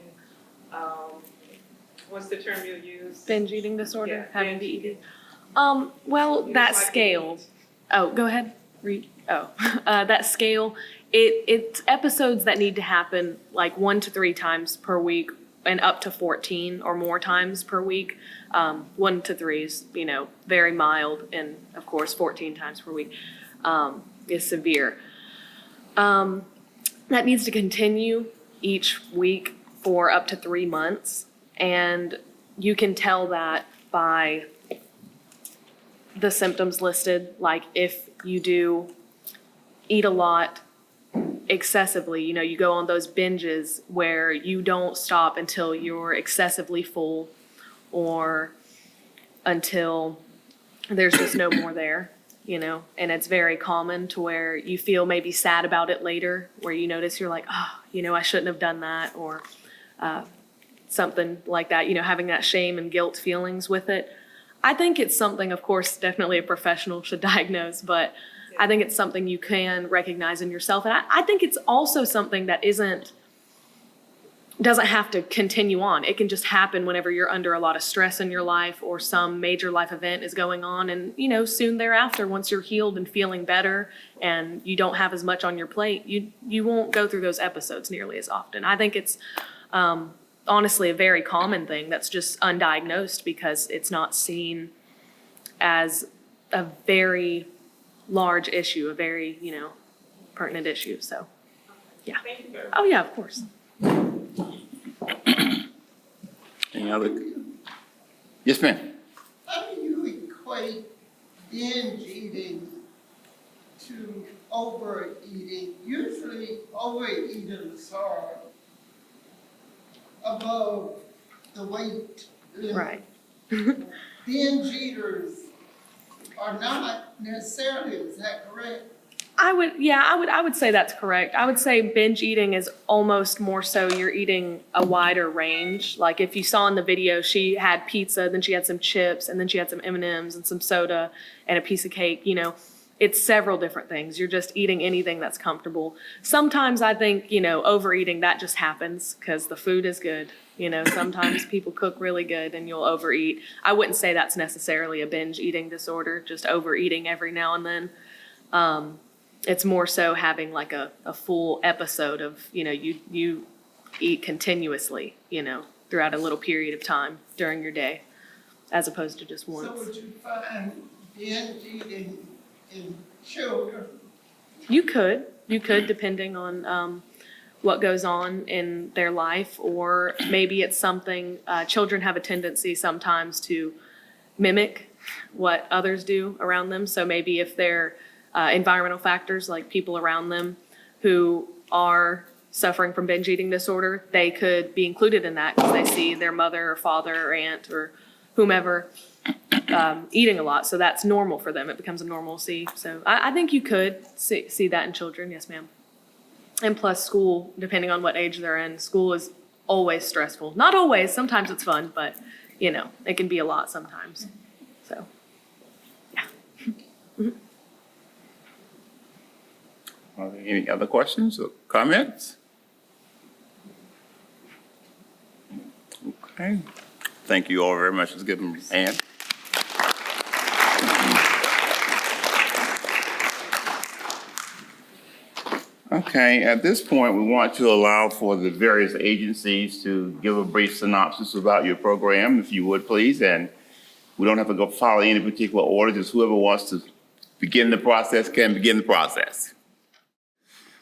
M: what's the term you use?
L: Binge eating disorder,
M: Yeah,
L: having
M: binge
L: to eat.
M: eating.
L: Well,
M: You
L: that
M: just like to
L: scale.
M: eat.
L: Oh, go ahead. Read. Oh, that scale. It's episodes that need to happen like 1 to 3 times per week and up to 14 or more times per week. 1 to 3 is, very mild, and of course 14 times per week is severe. That needs to continue each week for up to 3 months, and you can tell that by the symptoms listed, like if you do eat a lot excessively, you go on those binges where you don't stop until you're excessively full or until there's just no more there, and it's very common to where you feel maybe sad about it later, where you notice you're like, oh, I shouldn't have done that, or something like that, having that shame and guilt feelings with it. I think it's something, of course, definitely a professional should diagnose, but I think it's something you can recognize in yourself. And I think it's also something that doesn't have to continue on. It can just happen whenever you're under a lot of stress in your life or some major life event is going on. And, soon thereafter, once you're healed and feeling better and you don't have as much on your plate, you won't go through those episodes nearly as often. I think it's honestly a very common thing that's just undiagnosed because it's not seen as a very large issue, a very, pertinent issue. So, yeah. Oh, yeah, of course.
A: Any other? Yes, ma'am.
N: How do you equate binge eating to overeating? Usually overeaters are above the weight limit.
L: Right.
N: Binge eaters are not necessarily, is that correct?
L: I would say that's correct. I would say binge eating is almost more so you're eating a wider range. Like if you saw in the video, she had pizza, then she had some chips, and then she had some M&Ms and some soda and a piece of cake. It's several different things. You're just eating anything that's comfortable. Sometimes I think, overeating, that just happens because the food is good. Sometimes people cook really good and you'll overeat. I wouldn't say that's necessarily a binge eating disorder, just overeating every now and then. It's more so having like a full episode of, you eat continuously, throughout a little period of time during your day, as opposed to just once.
N: So would you find binge eating in children?
L: You could, depending on what goes on in their life, or maybe it's something, children have a tendency sometimes to mimic what others do around them. So maybe if they're environmental factors like people around them who are suffering from binge eating disorder, they could be included in that because they see their mother or father or aunt or whomever eating a lot. So that's normal for them. It becomes a normalcy. So I think you could see that in children. Yes, ma'am. And plus school, depending on what age they're in, school is always stressful. Not always. Sometimes it's fun, but it can be a lot sometimes. So, yeah.
A: Are there any other questions or comments? Okay. Thank you all very much. Let's give them a hand. Okay, at this point, we want to allow for the various agencies to give a brief synopsis about your program, if you would, please. And we don't have to go follow any particular order. Just whoever wants to begin the process can begin the process.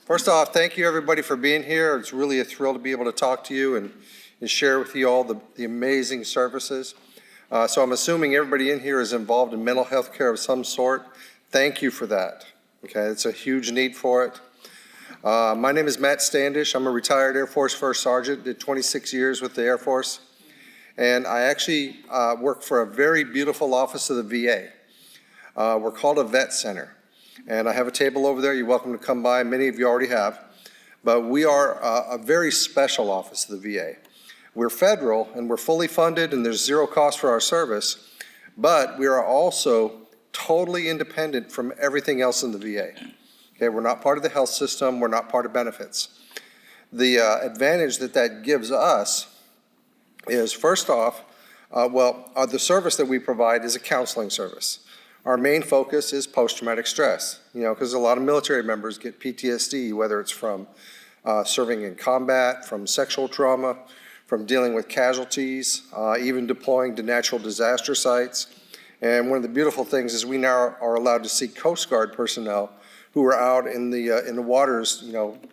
O: First off, thank you everybody for being here. It's really a thrill to be able to talk to you and share with you all the amazing services. So I'm assuming everybody in here is involved in mental health care of some sort. Thank you for that. Okay, it's a huge need for it. My name is Matt Standish. I'm a retired Air Force First Sergeant, did 26 years with the Air Force. And I actually work for a very beautiful office of the VA. We're called a vet center. And I have a table over there. You're welcome to come by. Many of you already have. But we are a very special office of the VA. We're federal and we're fully funded and there's zero cost for our service. But we are also totally independent from everything else in the VA. Okay, we're not part of the health system. We're not part of benefits. The advantage that gives us is, first off, the service that we provide is a counseling service. Our main focus is post-traumatic stress, because a lot of military members get PTSD, whether it's from serving in combat, from sexual trauma, from dealing with casualties, even deploying to natural disaster sites. And one of the beautiful things is we now are allowed to see Coast Guard personnel who are out in the waters,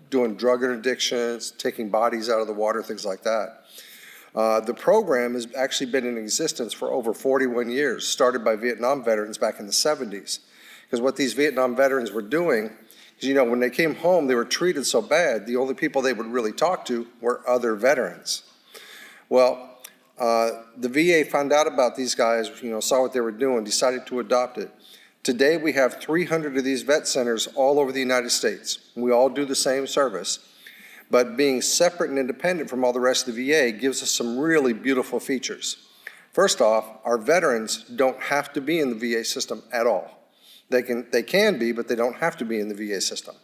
O: doing drug addictions, taking bodies out of the water, things like that. The program has actually been in existence for over 41 years, started by Vietnam veterans back in the 70s. Because what these Vietnam veterans were doing is, when they came home, they were treated so bad, the only people they would really talk to were other veterans. Well, the VA found out about these guys, saw what they were doing, decided to adopt it. Today, we have 300 of these vet centers all over the United States. We all do the same service. But being separate and independent from all the rest of the VA gives us some really beautiful features. First off, our veterans don't have to be in the VA system at all. They can be, but they don't have to be in the VA system.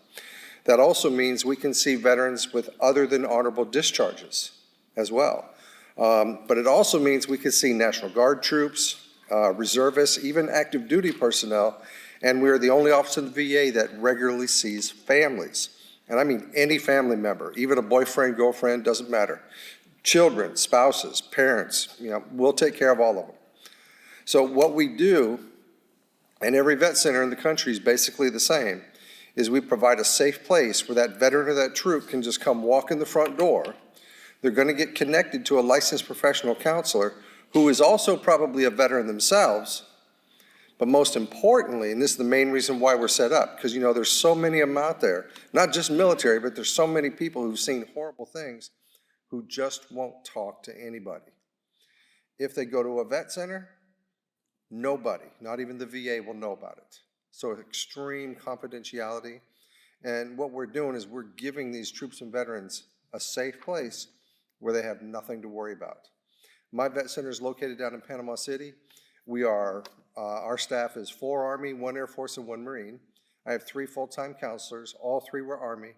O: That also means we can see veterans with other than honorable discharges as well. But it also means we can see National Guard troops, reservists, even active duty personnel, and we are the only office in the VA that regularly sees families. And I mean any family member, even a boyfriend, girlfriend, doesn't matter. Children, spouses, parents, we'll take care of all of them. So what we do, and every vet center in the country is basically the same, is we provide a safe place where that veteran or that troop can just come walk in the front door. They're going to get connected to a licensed professional counselor who is also probably a veteran themselves. But most importantly, and this is the main reason why we're set up, because there's so many of them out there, not just military, but there's so many people who've seen horrible things who just won't talk to anybody. If they go to a vet center, nobody, not even the VA, will know about it. So extreme confidentiality. And what we're doing is we're giving these troops and veterans a safe place where they have nothing to worry about. My vet center is located down in Panama City. We are, our staff is 4 Army, 1 Air Force, and 1 Marine. I have 3 full-time counselors. All 3 were Army.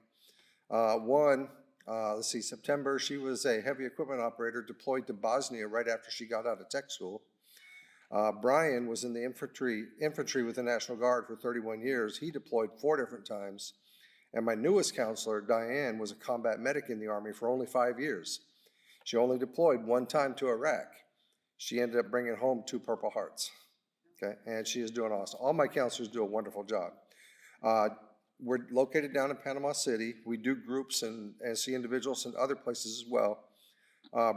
O: September, she was a heavy equipment operator deployed to Bosnia right after she got out of tech school. Brian was in the infantry with the National Guard for 31 years. He deployed 4 different times. And my newest counselor, Diane, was a combat medic in the Army for only 5 years. She only deployed 1 time to Iraq. She ended up bringing home 2 Purple Hearts, okay? And she is doing awesome. All my counselors do a wonderful job. We're located down in Panama City. We do groups and see individuals in other places as well.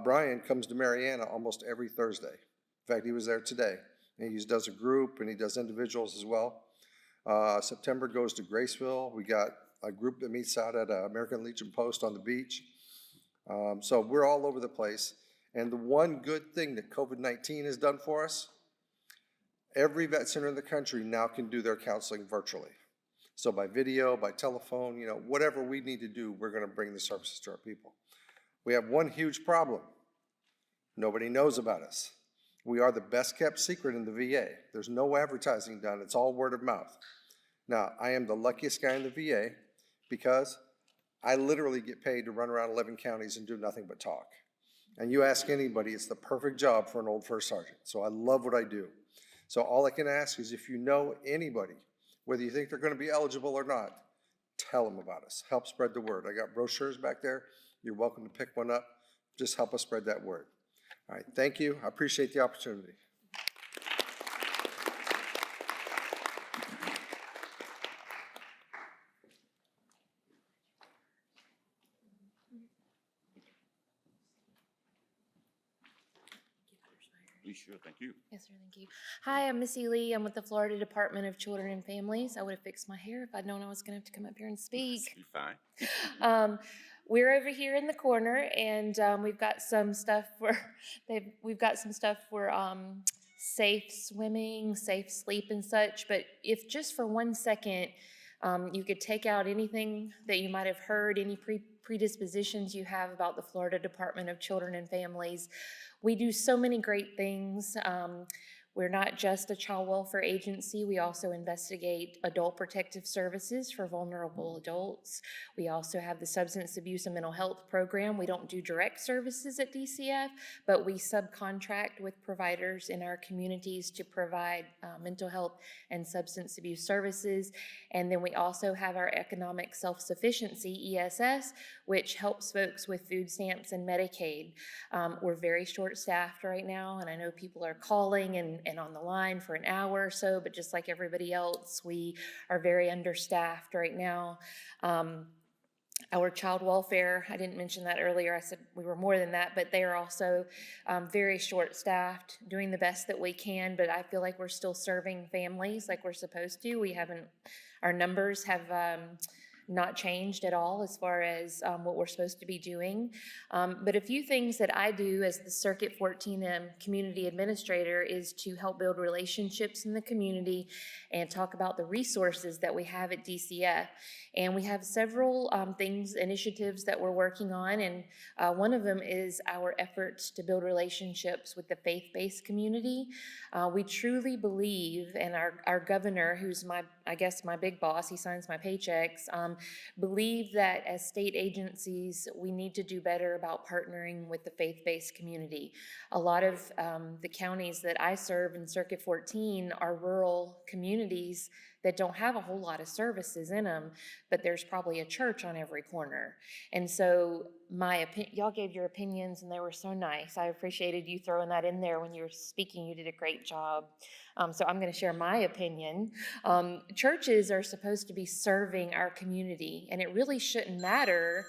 O: Brian comes to Mariana almost every Thursday. In fact, he was there today. And he does a group and he does individuals as well. September goes to Graceville. We got a group that meets out at American Legion Post on the beach. So we're all over the place. And the one good thing that COVID-19 has done for us, every vet center in the country now can do their counseling virtually. So by video, by telephone, whatever we need to do, we're going to bring the services to our people. We have one huge problem. Nobody knows about us. We are the best kept secret in the VA. There's no advertising done. It's all word of mouth. Now, I am the luckiest guy in the VA because I literally get paid to run around 11 counties and do nothing but talk. And you ask anybody, it's the perfect job for an old first sergeant. So I love what I do. So all I can ask is if you know anybody, whether you think they're going to be eligible or not, tell them about us. Help spread the word. I got brochures back there. You're welcome to pick one up. Just help us spread that word. All right, thank you. I appreciate the opportunity.
A: Sure, thank you.
P: Yes, sir, thank you. Hi, I'm Missy Lee. I'm with the Florida Department of Children and Families. I would have fixed my hair if I'd known I was going to have to come up here and speak.
A: You're fine.
P: We're over here in the corner, and we've got some stuff for safe swimming, safe sleep, and such. But if just for 1 second you could take out anything that you might have heard, any predispositions you have about the Florida Department of Children and Families. We do so many great things. We're not just a child welfare agency. We also investigate adult protective services for vulnerable adults. We also have the substance abuse and mental health program. We don't do direct services at DCF, but we subcontract with providers in our communities to provide mental health and substance abuse services. And then we also have our economic self-sufficiency, ESS, which helps folks with food stamps and Medicaid. We're very short-staffed right now, and I know people are calling and on the line for an hour or so, but just like everybody else, we are very understaffed right now. Our child welfare, I didn't mention that earlier, I said we were more than that, but they are also very short-staffed, doing the best that we can, but I feel like we're still serving families like we're supposed to. Our numbers have not changed at all as far as what we're supposed to be doing. But a few things that I do as the Circuit 14M community administrator is to help build relationships in the community and talk about the resources that we have at DCF. And we have several initiatives that we're working on, and one of them is our efforts to build relationships with the faith-based community. We truly believe, and our governor, who's my big boss, he signs my paychecks, believe that as state agencies, we need to do better about partnering with the faith-based community. A lot of the counties that I serve in Circuit 14 are rural communities that don't have a whole lot of services in them, but there's probably a church on every corner. And so y'all gave your opinions and they were so nice. I appreciated you throwing that in there when you were speaking. You did a great job. So I'm going to share my opinion. Churches are supposed to be serving our community, and it really shouldn't matter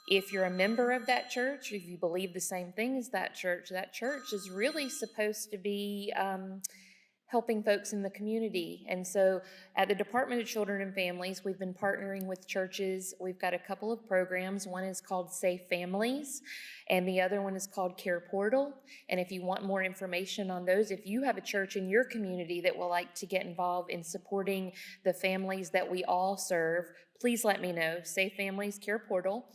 P: if you're a member of that church, if you believe the same thing as that church is really supposed to be helping folks in the community. And so at the Department of Children and Families, we've been partnering with churches. We've got a couple of programs. One is called Safe Families, and the other one is called Care Portal. And if you want more information on those, if you have a church in your community that would like to get involved in supporting the families that we all serve, please let me know. Safe Families, Care Portal.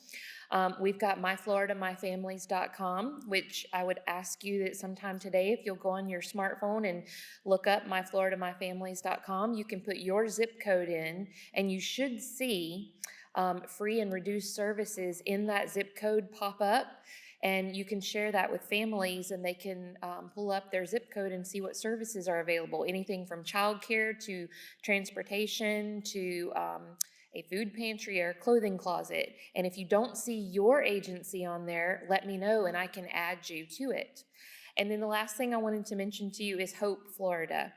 P: We've got myfloridamyfamilies.com, which I would ask you that sometime today, if you'll go on your smartphone and look up myfloridamyfamilies.com, you can put your zip code in, and you should see free and reduced services in that zip code pop up. And you can share that with families, and they can pull up their zip code and see what services are available. Anything from childcare to transportation to a food pantry or a clothing closet. And if you don't see your agency on there, let me know and I can add you to it. And then the last thing I wanted to mention to you is Hope, Florida.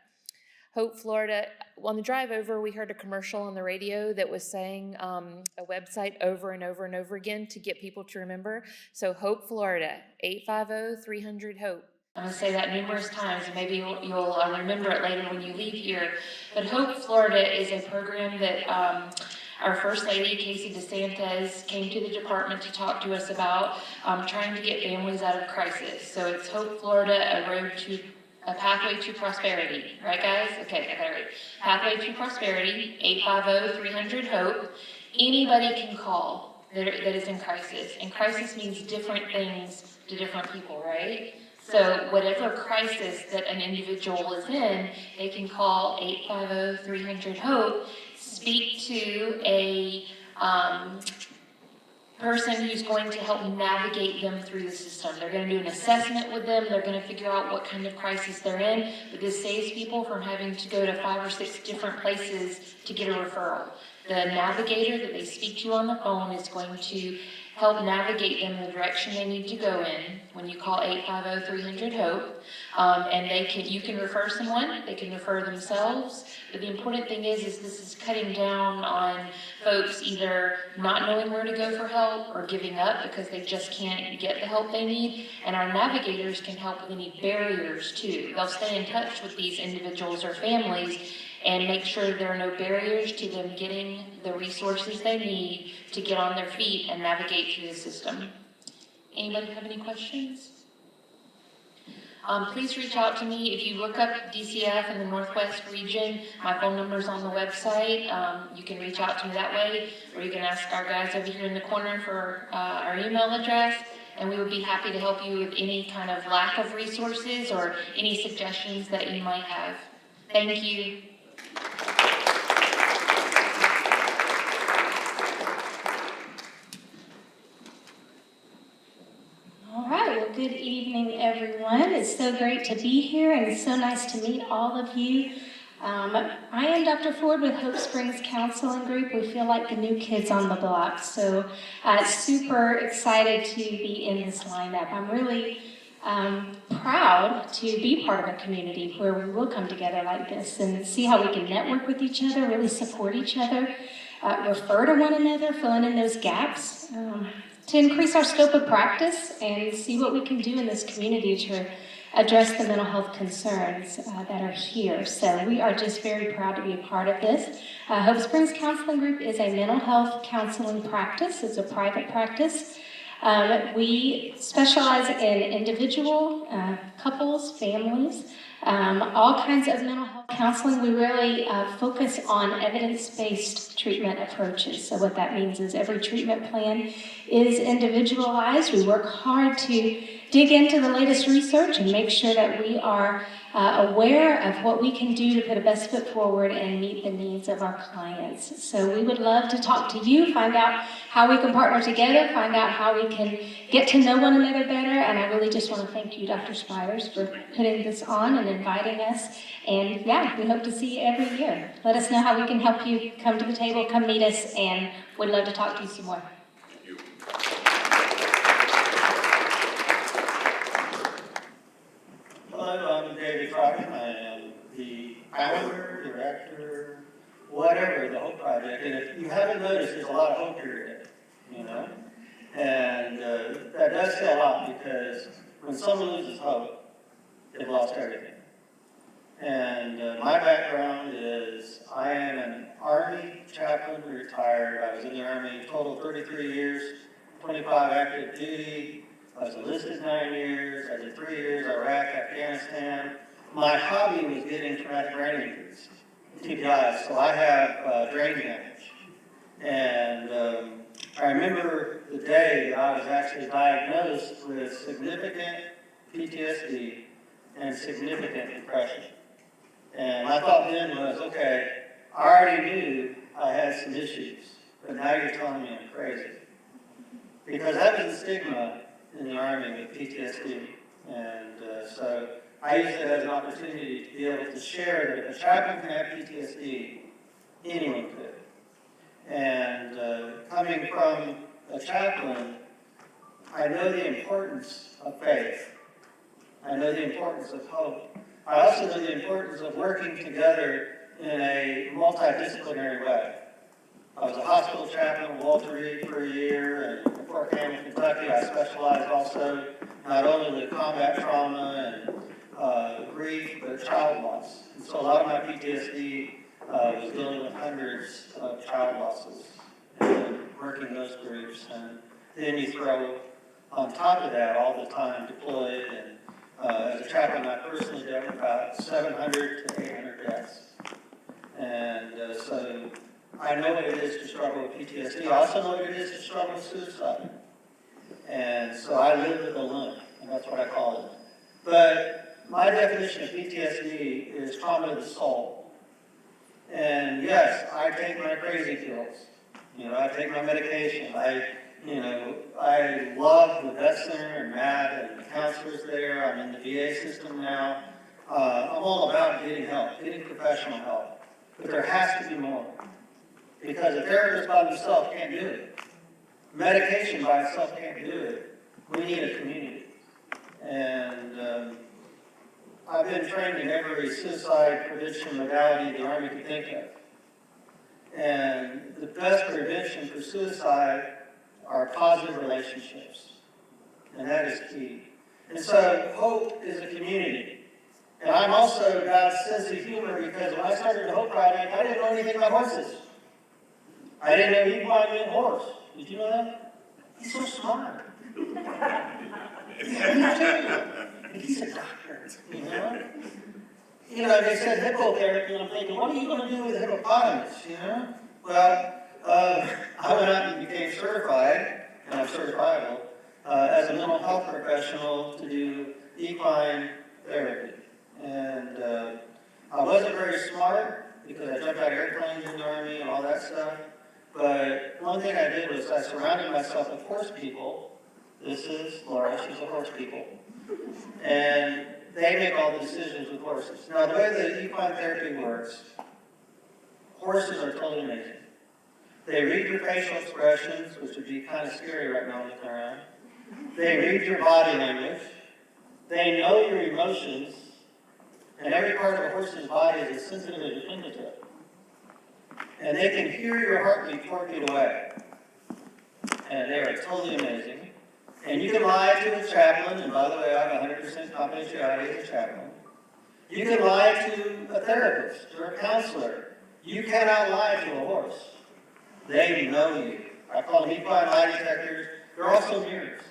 P: Hope, Florida, on the drive over, we heard a commercial on the radio that was saying a website over and over and over again to get people to remember. So Hope, Florida, 850-300-HOPE. I'm going to say that numerous times, and maybe you'll remember it later when you leave here. But Hope, Florida is a program that our First Lady, Casey DeSantis, came to the department to talk to us about trying to get families out of crisis. So it's Hope, Florida, a pathway to prosperity. Right, guys? Okay, I got it right. Pathway to prosperity, 850-300-HOPE. Anybody can call that is in crisis. And crisis means different things to different people, right? So whatever crisis that an individual is in, they can call 850-300-HOPE, speak to a person who's going to help navigate them through the system. They're going to do an assessment with them. They're going to figure out what kind of crisis they're in. But this saves people from having to go to 5 or 6 different places to get a referral. The navigator that they speak to on the phone is going to help navigate them in the direction they need to go in when you call 850-300-HOPE. And you can refer someone, they can refer themselves. But the important thing is this is cutting down on folks either not knowing where to go for help or giving up because they just can't get the help they need. And our navigators can help with any barriers too. They'll stay in touch with these individuals or families and make sure there are no barriers to them getting the resources they need to get on their feet and navigate through the system. Anybody have any questions? Please reach out to me. If you look up DCF in the Northwest region, my phone number is on the website. You can reach out to me that way, or you can ask our guys over here in the corner for our email address, and we would be happy to help you with any kind of lack of resources or any suggestions that you might have. Thank you.
D: All right, well, good evening, everyone. It's so great to be here, and it's so nice to meet all of you. I am Dr. Ford with Hope Springs Counseling Group. We feel like the new kids on the block, so super excited to be in this lineup. I'm really proud to be part of a community where we will come together like this and see how we can network with each other, really support each other, refer to one another, filling in those gaps, to increase our scope of practice and see what we can do in this community to address the mental health concerns that are here. So we are just very proud to be a part of this. Hope Springs Counseling Group is a mental health counseling practice. It's a private practice. We specialize in individual, couples, families, all kinds of mental health counseling. We really focus on evidence-based treatment approaches. So what that means is every treatment plan is individualized. We work hard to dig into the latest research and make sure that we are aware of what we can do to put a best foot forward and meet the needs of our clients. So we would love to talk to you, find out how we can partner together, find out how we can get to know one another better. And I really just want to thank you, Dr. Spiders, for putting this on and inviting us. And yeah, we hope to see you every year. Let us know how we can help you. Come to the table, come meet us, and we'd love to talk to you some more.
N: Hello, I'm David Crockett. I am the founder, director, whatever of the Hope Project. And if you haven't noticed, there's a lot of hope here today, you know? And that does say a lot, because when someone loses hope, they've lost everything. And my background is I am an Army chaplain, retired. I was in the Army total 33 years, 25 active duty. I was enlisted 9 years. I did 3 years Iraq, Afghanistan. My hobby was getting traumatic brain injuries, TBIs. So I have brain damage. And I remember the day that I was actually diagnosed with significant PTSD and significant depression. And my thought then was, okay, I already knew I had some issues, but now you're telling me I'm crazy. Because that was the stigma in the Army with PTSD. And so I used it as an opportunity to be able to share that if a chaplain can have PTSD, anyone could. And coming from a chaplain, I know the importance of faith. I know the importance of hope. I also know the importance of working together in a multidisciplinary way. I was a hospital chaplain at Walter Reed for a year, and in Fort Campbell, Kentucky, I specialized also not only with combat trauma and grief, but child loss. And so a lot of my PTSD was dealing with hundreds of child losses and working those groups. And then you throw on top of that all the time deployed, and as a chaplain, I personally dealt with about 700 to 800 deaths. And so I know what it is to struggle with PTSD. I also know what it is to struggle with suicide. And so I live with a limp, and that's what I call it. But my definition of PTSD is trauma to the soul. And yes, I take my crazy pills. You know, I take my medication. I love the vet center and Matt and the counselors there. I'm in the VA system now. I'm all about getting help, getting professional help. But there has to be more. Because a therapist by himself can't do it. Medication by itself can't do it. We need a community. And I've been trained in every suicide prevention modality the Army could think of. And the best prevention for suicide are positive relationships. And that is key. And so hope is a community. And I'm also God's sense of humor, because when I started the Hope Project, I didn't know anything about horses. I didn't know equine meant horse. Did you know that? He's so smart. He's a doctor, you know? You know, they said hippotherapy, and I'm thinking, what are you going to do with a hippopotamus, you know? Well, I went out and became certified, and I'm certifiable, as a mental health professional to do equine therapy. And I wasn't very smart, because I jumped out of airplanes in the Army and all that stuff. But one thing I did was I surrounded myself with horse people. This is Laura, she's a horse people. And they make all the decisions with horses. Now, the way the equine therapy works, horses are totally amazing. They read your facial expressions, which would be kind of scary right now looking around. They read your body language. They know your emotions. And every part of a horse's body is as sensitive as your fingertip. And they can hear your heartbeat 4 feet away. And they are totally amazing. And you can lie to a chaplain, and by the way, I have 100% confidentiality as a chaplain. You can lie to a therapist or a counselor. You cannot lie to a horse. They know you. I call them equine lie detectors. They're also mirrors.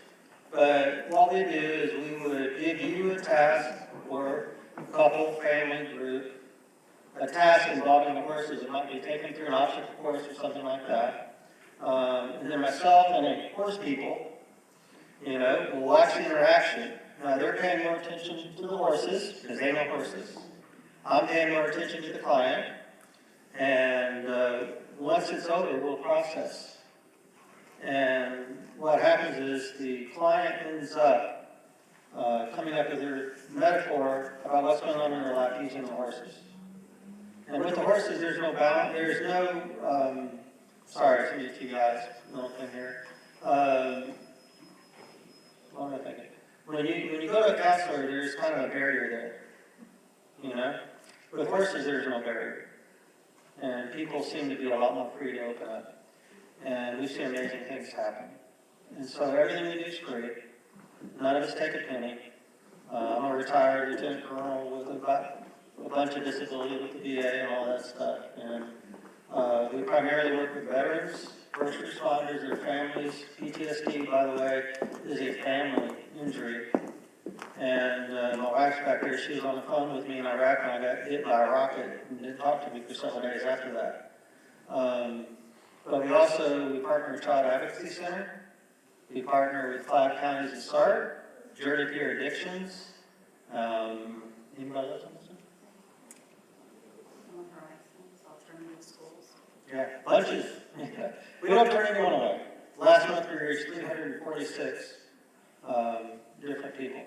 N: But what we do is we would give you a task, or couple, family, group, a task involving the horses. It might be taken through an obstacle course or something like that. And then myself and the horse people, will watch the interaction. Now they're paying more attention to the horses because they know horses. I'm paying more attention to the client. And once it's over, we'll process. And what happens is the client ends up coming up with their metaphor about what's going on in their life using the horses. And with the horses, there's no balance. There's no, sorry, some of you guys, little thing here. What am I thinking? When you go to a counselor, there's kind of a barrier there. With horses, there's no barrier. And people seem to be a lot more free to open up. And we see amazing things happen. And so everything we do is free. None of us take a penny. I'm a retired lieutenant colonel with a bunch of disability with the VA and all that stuff. And we primarily work with veterans, first responders, their families. PTSD, by the way, is a family injury. And my wife's back there, she was on the phone with me in Iraq when I got hit by a rocket and didn't talk to me for several days after that. But we partner with Child Advocacy Center. We partner with 5 counties of SART, Journey Peer Addictions. Anybody else on this one?
G: Alternative schools.
N: Yeah, bunches. We don't turn anyone away. Last month we reached 346 different people.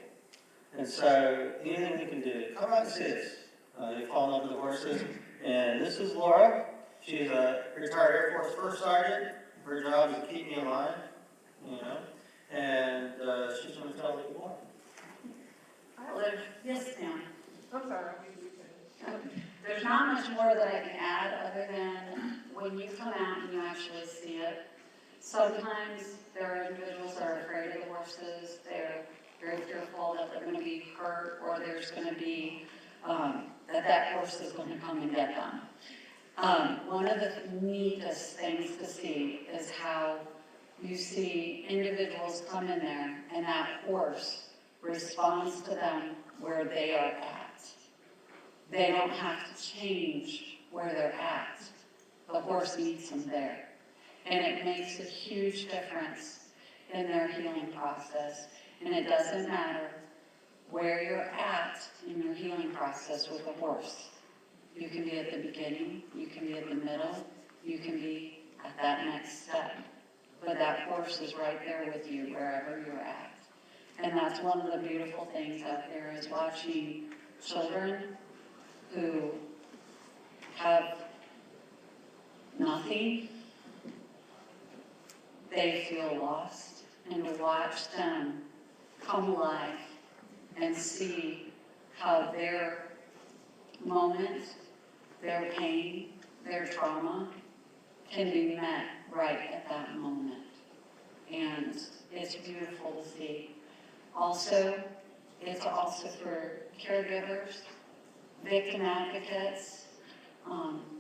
N: And so anything we can do, come out and see us. You fall in love with the horses. And this is Laura. She's a retired Air Force First Sergeant. Her job is to keep me in line, And she's going to tell you more.
Q: I live this town.
M: I'm sorry.
Q: There's not much more that I can add other than when you come out and you actually see it. Sometimes there are individuals that are afraid of the horses. They're very fearful that they're going to be hurt or there's going to be, that horse is going to come and get them. One of the neatest things to see is how you see individuals come in there and that horse responds to them where they are at. They don't have to change where they're at. The horse meets them there. And it makes a huge difference in their healing process. And it doesn't matter where you're at in your healing process with a horse. You can be at the beginning, you can be at the middle, you can be at that next step. But that horse is right there with you wherever you're at. And that's one of the beautiful things out there is watching children who have nothing. They feel lost, and to watch them come alive and see how their moment, their pain, their trauma can be met right at that moment. And it's beautiful to see. Also, it's also for caregivers, victim advocates.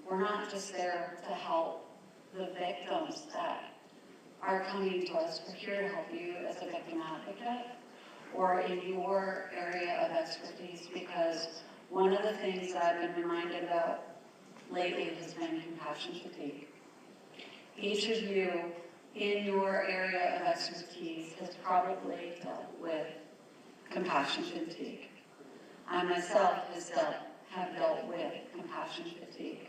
Q: We're not just there to help the victims that are coming to us. We're here to help you as a victim advocate or in your area of expertise, because one of the things that I've been reminded about lately has been compassion fatigue. Each of you in your area of expertise has probably dealt with compassion fatigue. I myself have dealt with compassion fatigue.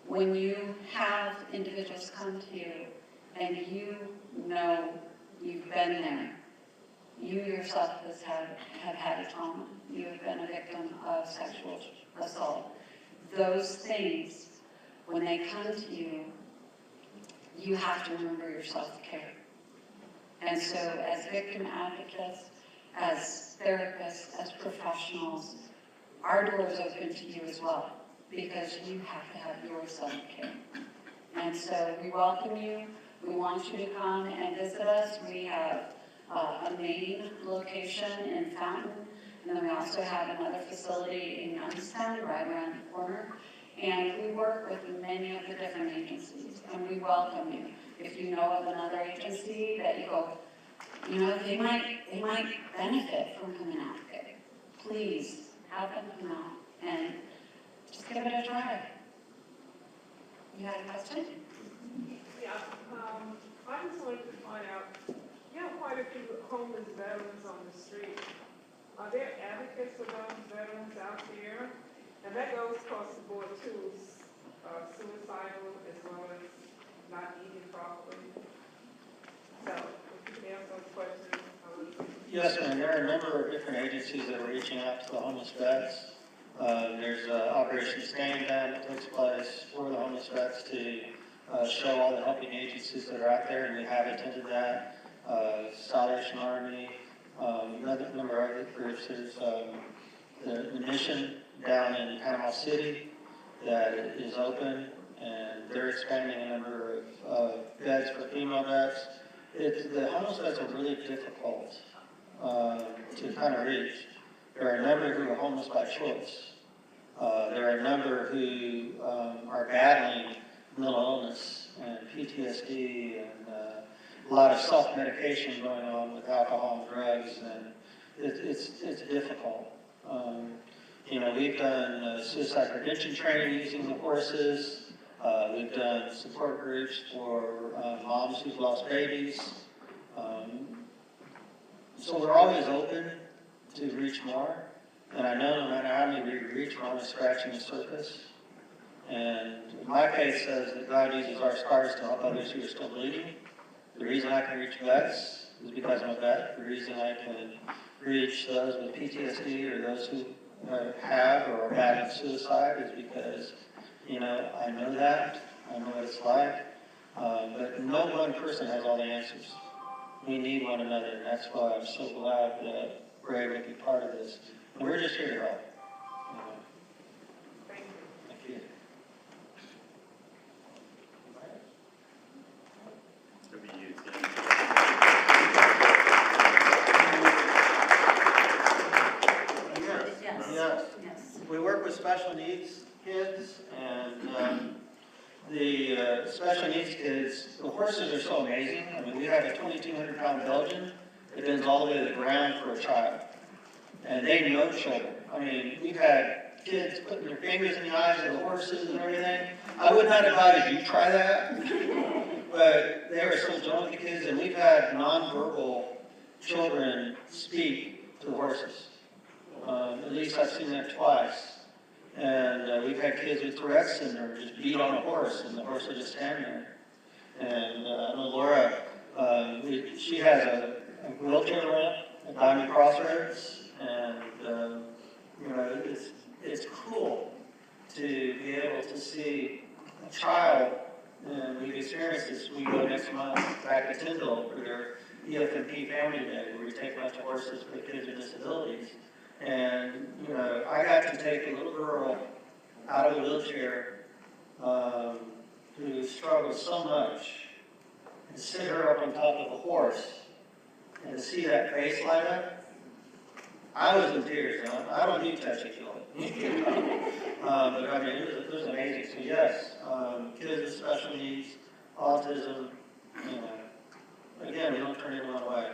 Q: When you have individuals come to you and you know you've been there, you yourself have had a trauma, you have been a victim of sexual assault, those things, when they come to you, you have to remember your self-care. And so as victim advocates, as therapists, as professionals, our door is open to you as well, because you have to have your self-care. And so we welcome you. We want you to come and visit us. We have a main location in Fountain, and then we also have another facility in Youngstown, right around the corner. And we work with many of the different agencies, and we welcome you. If you know of another agency that you go, you know, they might benefit from coming out there, please have them come out and just give it a try. You had a question?
M: Yeah, I just wanted to find out, you have quite a few homeless veterans on the street. Are there advocates for those veterans out there? And that goes across the board too, suicidal as well as not eating properly. So, if you can answer those questions, I would.
N: Yes, and there are a number of different agencies that are reaching out to the homeless vets. There's Operation Stand Down that takes place for the homeless vets to show all the helping agencies that are out there, and we have attended that. Salvation Army, another number of other groups. There's the mission down in Panama City that is open, and they're expanding a number of beds for female vets. The homeless vets are really difficult to kind of reach. There are a number who are homeless by choice. There are a number who are battling mental illness and PTSD and a lot of self-medication going on with alcohol and drugs, and it's difficult. You know, we've done suicide prevention training using the horses. We've done support groups for moms who've lost babies. So we're always open to reach more. And I know no matter how many we reach, we're only scratching the surface. And my faith says that God uses our scars to help others who are still bleeding. The reason I can reach vets is because I'm a vet. The reason I can reach those with PTSD or those who have or are battling suicide is because, you know, I know that. I know what it's like. But no one person has all the answers. We need one another, and that's why I'm so glad that we're able to be part of this. And we're just here to help. Thank you. Yes. We work with special needs kids, and the special needs kids, the horses are so amazing. I mean, we have a 2,200-pound Belgian that bends all the way to the ground for a child. And they know children. I mean, we've had kids putting their fingers in the eyes of the horses and everything. I would not advise you try that, but they are so gentle with the kids, and we've had nonverbal children speak to the horses. At least I've seen that twice. And we've had kids with Tourette's syndrome just beat on a horse, and the horse will just stand there. And I know Laura, she has a wheelchair ramp at Diamond Crossroads, and you know, it's cool to be able to see a child, and we've experienced this. We go next month back to Tyndall for their EFMP Family Day, where we take a bunch of horses for kids with disabilities. And, you know, I got to take a little girl out of a wheelchair who struggled so much, and sit her up on top of a horse, and to see that face light up, I was in tears. You know? I don't need touchy-feely. But I mean, it was amazing. So yes, kids with special needs, autism, you know, again, we don't turn anyone away.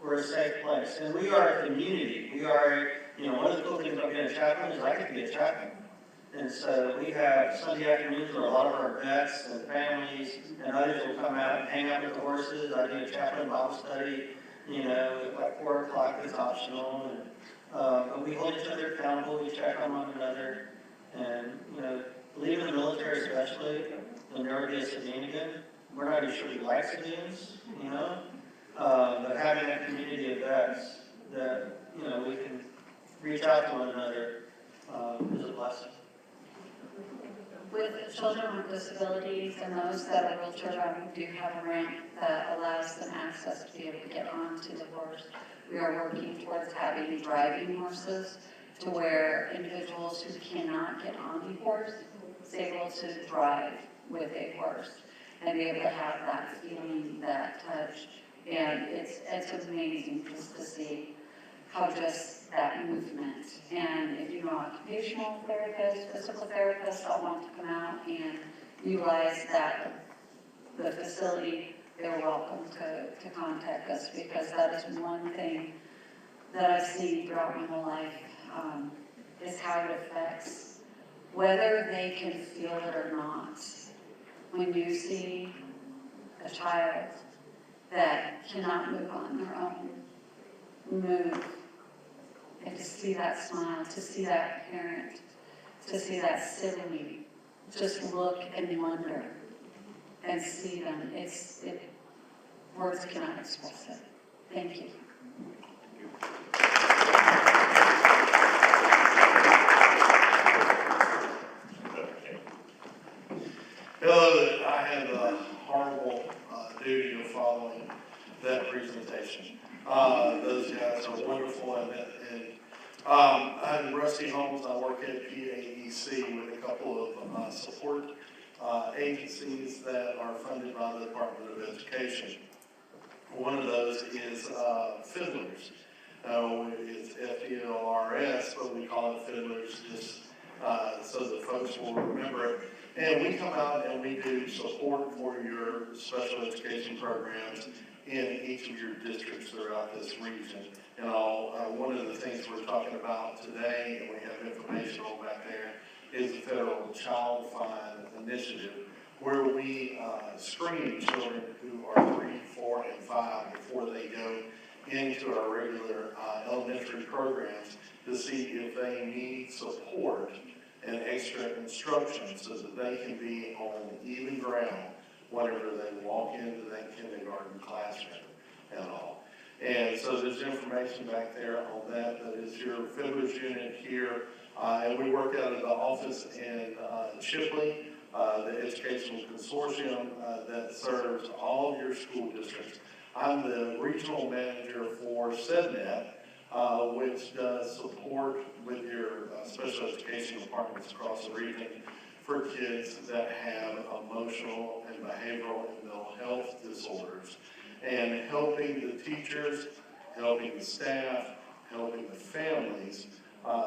N: We're a safe place, and we are a community. We are, you know, one of the cool things about being a chaplain is I get to be a chaplain. And so we have Sunday afternoons where a lot of our vets and families and others will come out and hang out with the horses. I do a chaplain Bible study, you know, at like 4 o'clock. It's optional. And, but we hold each other accountable. We check on one another. And, you know, leaving the military especially, there'll never be a civilian again. We're not even sure we like civilians, you know. But having that community of vets that, you know, we can reach out to one another is a blessing.
Q: With children with disabilities and those that are wheelchair bound, we do have a ramp that allows them access to be able to get onto the horse. We are working towards having driving horses to where individuals who cannot get on the horse is able to drive with a horse and be able to have that feeling, that touch, And it's amazing just to see how just that movement. And if you know occupational therapists, physical therapists that want to come out and utilize the facility, they're welcome to contact us, because that is one thing that I've seen throughout my whole life, is how it affects, whether they can feel it or not. When you see a child that cannot move on their own, move, and to see that smile, to see that parent, to see that sibling, just look and wonder and see them, words cannot express it. Thank you.
R: Hello, I had the horrible duty of following that presentation. Those guys are wonderful, and I'm Rusty Holmes. I work at PAEC with a couple of support agencies that are funded by the Department of Education. One of those is Fiddlers. It's FDLRS, but we call it Fiddlers just so that folks will remember it. And we come out and we do support for your special education programs in each of your districts throughout this region. And one of the things we're talking about today, and we have information on back there, is the Federal Child Find Initiative, where we screen children who are 3, 4, and 5 before they go into our regular elementary programs to see if they need support and extra instruction so that they can be on even ground whenever they walk into that kindergarten classroom and all. And so there's information back there on that. That is your Fiddlers unit here. And we work out of the office in Chipola, the educational consortium that serves all of your school districts. I'm the regional manager for SEDNET, which does support with your special education departments across the region for kids that have emotional and behavioral and mental health disorders, and helping the teachers, helping the staff, helping the families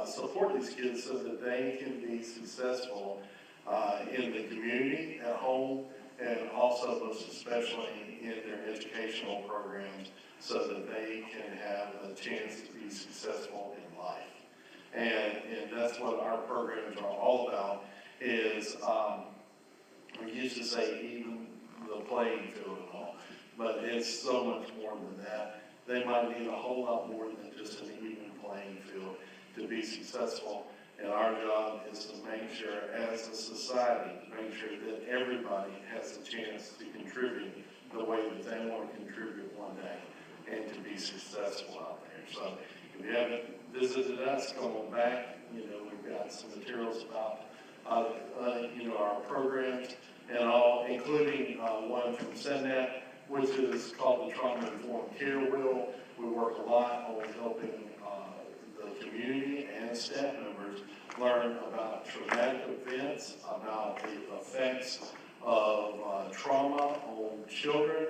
R: support these kids so that they can be successful in the community, at home, and also most especially in their educational programs so that they can have a chance to be successful in life. And that's what our programs are all about is, we used to say even the playing field and all, but it's so much more than that. They might need a whole lot more than just an even playing field to be successful. And our job is to make sure, as a society, to make sure that everybody has a chance to contribute the way that they want to contribute one day and to be successful out there. So if you haven't visited us, come on back. We've got some materials about, our programs and all, including one from SEDNET, which is called the Trauma Informed Care Wheel. We work a lot on helping the community and staff members learn about traumatic events, about the effects of trauma on children,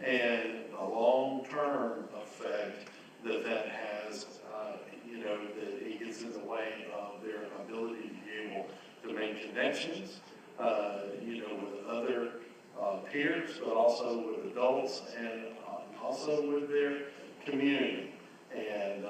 R: and the long-term effect that has, that it gets in the way of their ability to be able to make connections, with other peers, but also with adults, and also with their community. And,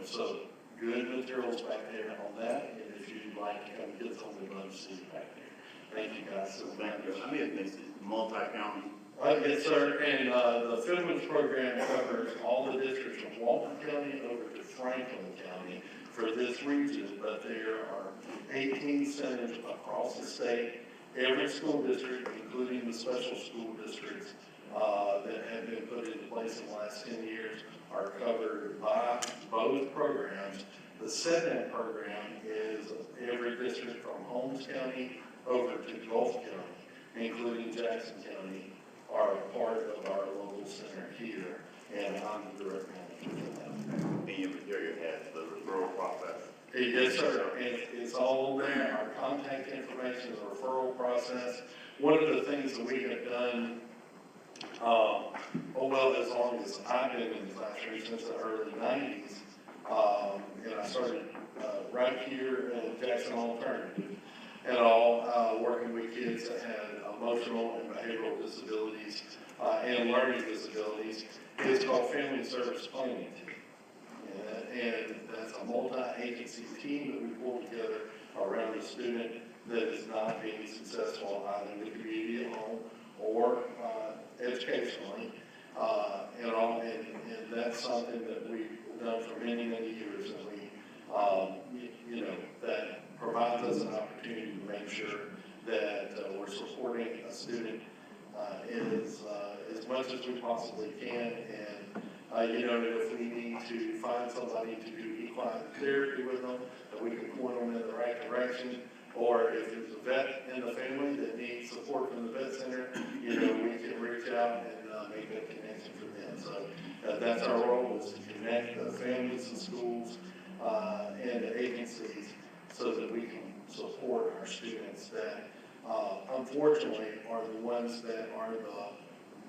R: so good materials back there on that. And if you'd like to come get some, we'd love to see you back there. Thank you, guys. So
A: Thank you. I may have missed it. Multi-county.
R: Yes, sir. And the Fiddlers program covers all the districts from Walton County over to Franklin County for this region, but there are 18 centers across the state. Every school district, including the special school districts that have been put into place in the last 10 years, are covered by both programs. The SEDNET program is every district from Holmes County over to Gulf County, including Jackson County, are part of our local center here, and I'm the direct manager for that.
A: And your material has the referral process.
R: Yes, sir. It's all there. Our contact information, the referral process. One of the things that we have done well, as long as I've been in the classroom, since the early 90s, and I started right here at Jackson Alternative, and all working with kids that had emotional and behavioral disabilities and learning disabilities. It's called Family Service Planning Team. And that's a multi-agency team that we pull together around a student that is not being successful either in the community at home or educationally. And that's something that we've done for many, many years, and we, that provides us an opportunity to make sure that we're supporting a student as much as we possibly can. And if we need to find somebody to do equine therapy with them, that we can point them in the right direction. Or if there's a vet in the family that needs support from the vet center, we can reach out and make that connection for them. So that's our role, is to connect the families and schools and the agencies so that we can support our students that unfortunately are the ones that are the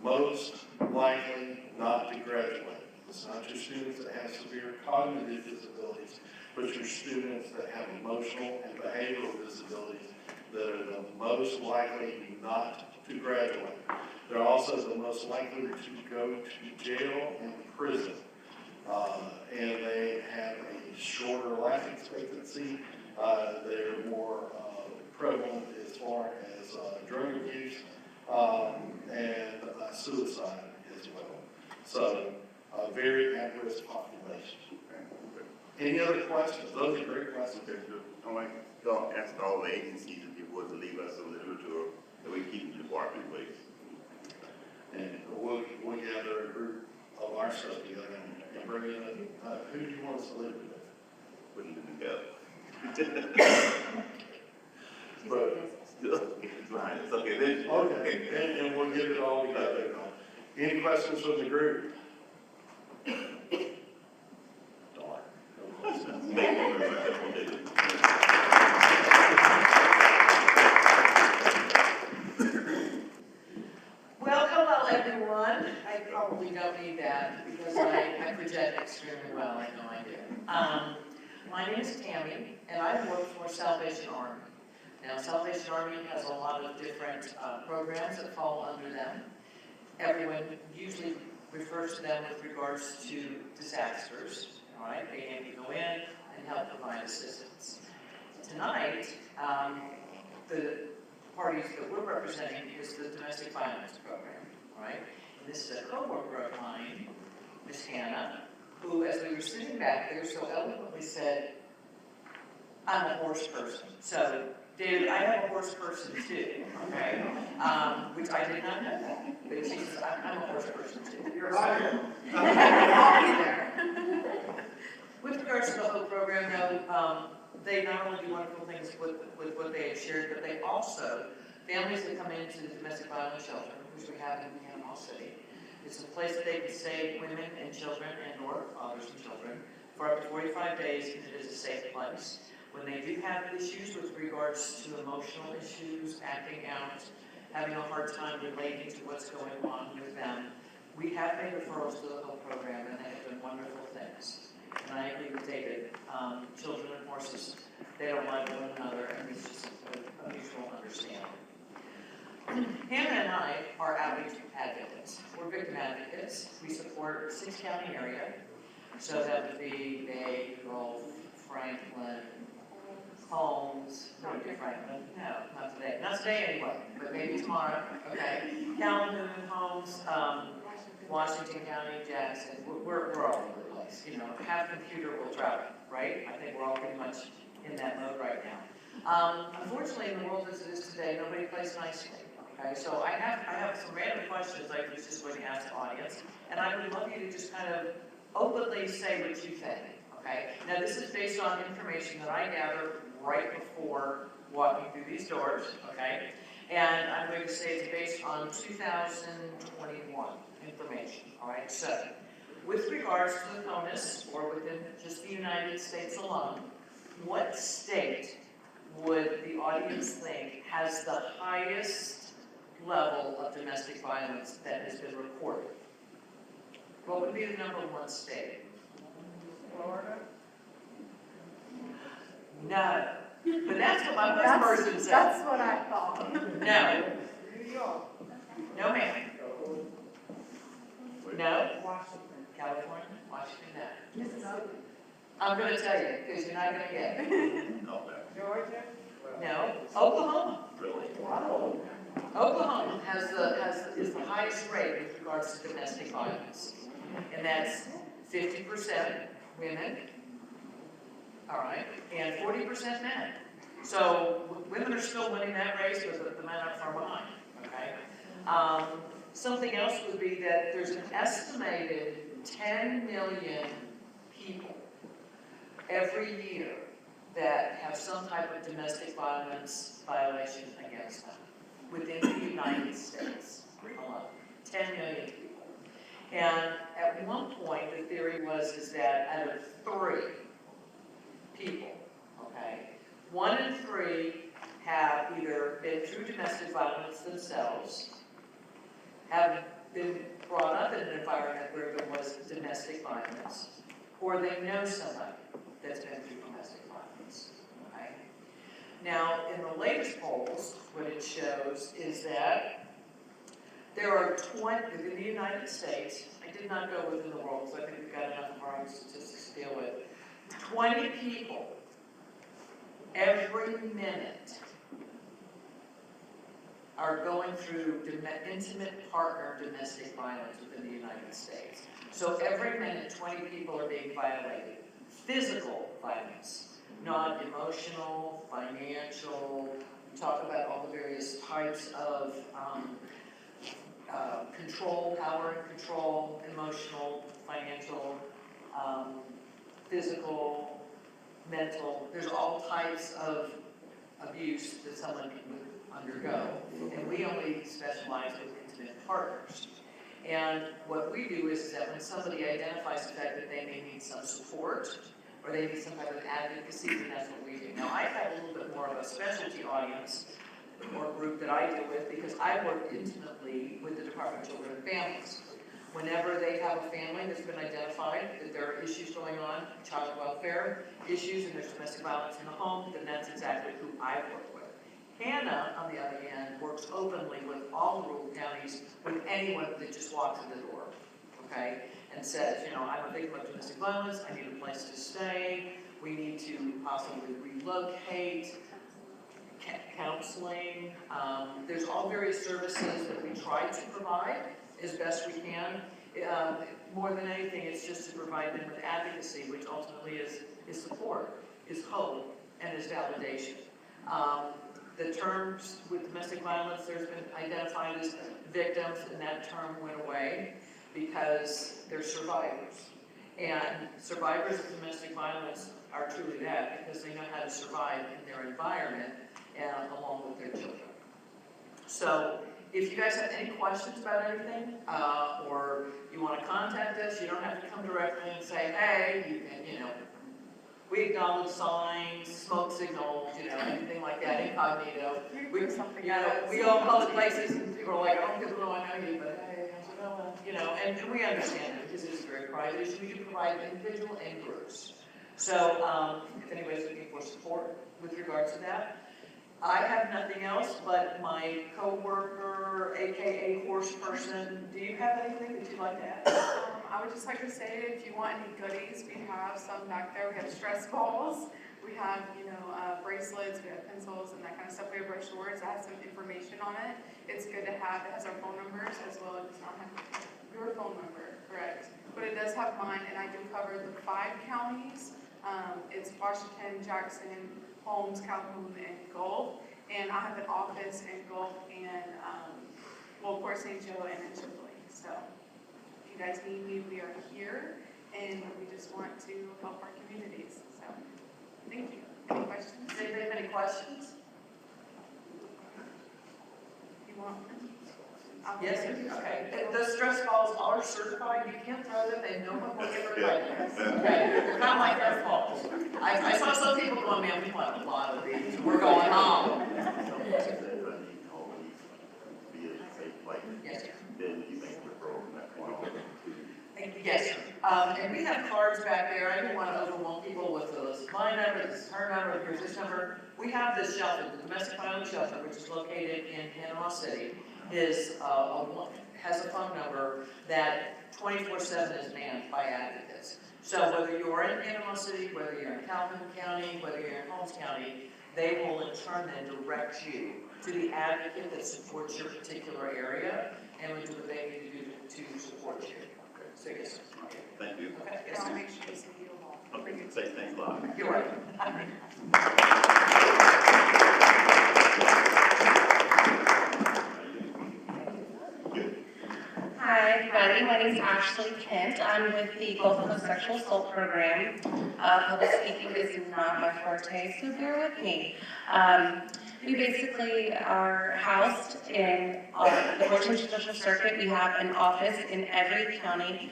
R: most likely not to graduate. It's not your students that have severe cognitive disabilities, but your students that have emotional and behavioral disabilities that are the most likely not to graduate. They're also the most likely to go to jail and prison. And they have a shorter life expectancy. They're more prevalent as far as drug abuse and suicide as well. So, a very at-risk population. Any other questions? Those are great questions.
A: I want to ask all the agencies if you would to leave us a literature that we keep the department, please.
R: And we'll gather a group of our stuff together and bring in who do you want us to live with?
A: Putting it together.
R: But
A: it's fine. It's okay. Then,
R: okay, and we'll get it all together. Any questions from the group?
A: Thank you very much.
S: Well, hello everyone. I probably don't need that because I project extremely well. I know I do. My name is Tammy, and I work for Salvation Army. Now, Salvation Army has a lot of different programs that fall under them. Everyone usually refers to them with regards to disasters. All right, they aim to go in and help provide assistance. Tonight, the parties that we're representing is the domestic violence program, right? And this is a coworker of mine, Miss Hannah, who, as we were sitting back there, so eloquently said, "I'm a horse person." So, dude, I am a horse person too, okay? Which I did not know that, but she says, "I'm a horse person too." You're a rider. I'll be there. With regards to the whole program, though, they not only do wonderful things with what they have shared, but they also, families that come into the domestic violence shelter, which we have in Panama City, it's a place that they can save women and children and or fathers and children for up to 45 days, and it is a safe place. When they do have issues with regards to emotional issues, acting out, having a hard time relating to what's going on with them, we have made referrals to the whole program, and they have done wonderful things. And I agree with David, children and horses, they don't like one another, and it's just a mutual understanding. Hannah and I are outreach advocates. We're victim advocates. We support 6-county area, so that would be Bay, Gulf, Franklin, Holmes, not Franklin, no, not today. Not today anyway, but maybe tomorrow, okay? Calhoun, Holmes, Washington County, Jackson, we're all over the place. Have computer will travel, right? I think we're all pretty much in that mode right now. Unfortunately, in the world as it is today, nobody plays nicely, okay? So I have some random questions I was just going to ask the audience, and I would love you to just kind of openly say what you think, okay? Now, this is based on information that I gathered right before walking through these doors, okay? And I'm going to say it's based on 2021 information, all right? So, with regards to the CONUS, or within just the United States alone, what state would the audience think has the highest level of domestic violence that has been reported? What would be the #1 state? Florida? No. But that's what my first person said.
J: That's what I thought.
S: No. New York. No, ma'am. No? Washington. California? Washington, no. Mississippi. I'm gonna tell you, because you're not gonna get it. Georgia? No. Oklahoma. Really? Wow. Oklahoma is the highest rate with regards to domestic violence. And that's 50% women, all right, and 40% men. So women are still winning that race, but the men are far behind, okay? Something else would be that there's an estimated 10 million people every year that have some type of domestic violence violation against them within the United States alone. 10 million people. And at one point, the theory is that out of 3 people, okay, 1 in 3 have either been through domestic violence themselves, have been brought up in an environment where there was domestic violence, or they know somebody that's been through domestic violence, okay? Now, in the latest polls, what it shows is that there are 20, in the United States, I did not go within the world, because I think we've got enough of our own statistics to deal with, 20 people every minute are going through intimate partner domestic violence within the United States. So every minute, 20 people are being violated. Physical violence, not emotional, financial. We talk about all the various types of control, power and control, emotional, financial, physical, mental. There's all types of abuse that someone can undergo. And we only specialize with intimate partners. And what we do is that when somebody identifies the fact that they may need some support, or they need some type of advocacy, then that's what we do. Now, I have a little bit more of a specialty audience, or group that I deal with, because I work intimately with the Department of Children and Families. Whenever they have a family that's been identified, that there are issues going on, child welfare issues, and there's domestic violence in the home, then that's exactly who I work with. Hannah, on the other hand, works openly with all the rural counties, with anyone that just walks in the door, okay? And says, you know, I'm a victim of domestic violence, I need a place to stay, we need to possibly relocate, counseling. There's all various services that we try to provide as best we can. More than anything, it's just to provide them with advocacy, which ultimately is support, is hope, and is validation. The terms with domestic violence, there's been identified as victims, and that term went away because they're survivors. And survivors of domestic violence are truly that, because they know how to survive in their environment and along with their children. So if you guys have any questions about anything, or you want to contact us, you don't have to come directly and say, hey, you can, you know, we acknowledge signs, smoke signals, you know, anything like that, incognito. We go in public places and people are like, I don't get to know I know you, but hey, you know, and we understand it because it is a very private issue. We do provide individual and groups. So if anybody's looking for support with regards to that, I have nothing else, but my coworker, AKA horse person, do you have anything that you'd like to add?
J: I would just like to say, if you want any goodies, we have some back there. We have stress balls, we have, you know, bracelets, we have pencils and that kind of stuff. We have brochures that has some information on it. It's good to have. It has our phone numbers as well. It does not have your phone number, correct? But it does have mine, and I do cover the 5 counties. It's Washington, Jackson, Holmes, Calhoun, and Gulf. And I have an office in Gulf and, well, of course, St. Joe and in Chipola. So if you guys need me, we are here, and we just want to help our communities. So thank you. Any questions?
S: Does anybody have any questions?
J: You want one?
S: Yes, okay. The stress balls are certified. You can't throw them. They know what we're ever like. Okay, they're kind of like our balls. I saw some people going, man, we want a lot of these. We're going home. Yes, sir. And we have cards back there. I didn't want to overwhelm people with this is my number, this is her number, here's this number. We have this shelter, the domestic violence shelter, which is located in Panama City, has a phone number that 24/7 is manned by advocates. So whether you're in Panama City, whether you're in Calhoun County, whether you're in Holmes County, they will in turn then direct you to the advocate that supports your particular area and will do what they need to do to support you. So yes, sir.
A: Thank you.
S: Okay, yes, sir.
A: Okay, say thanks a lot.
S: You're right.
T: Hi, everybody. My name is Ashley Kent. I'm with the Gulf Coast Sexual Assault Program. Public speaking is not my forte, so bear with me. We basically are housed in the 14th Judicial Circuit. We have an office in every county.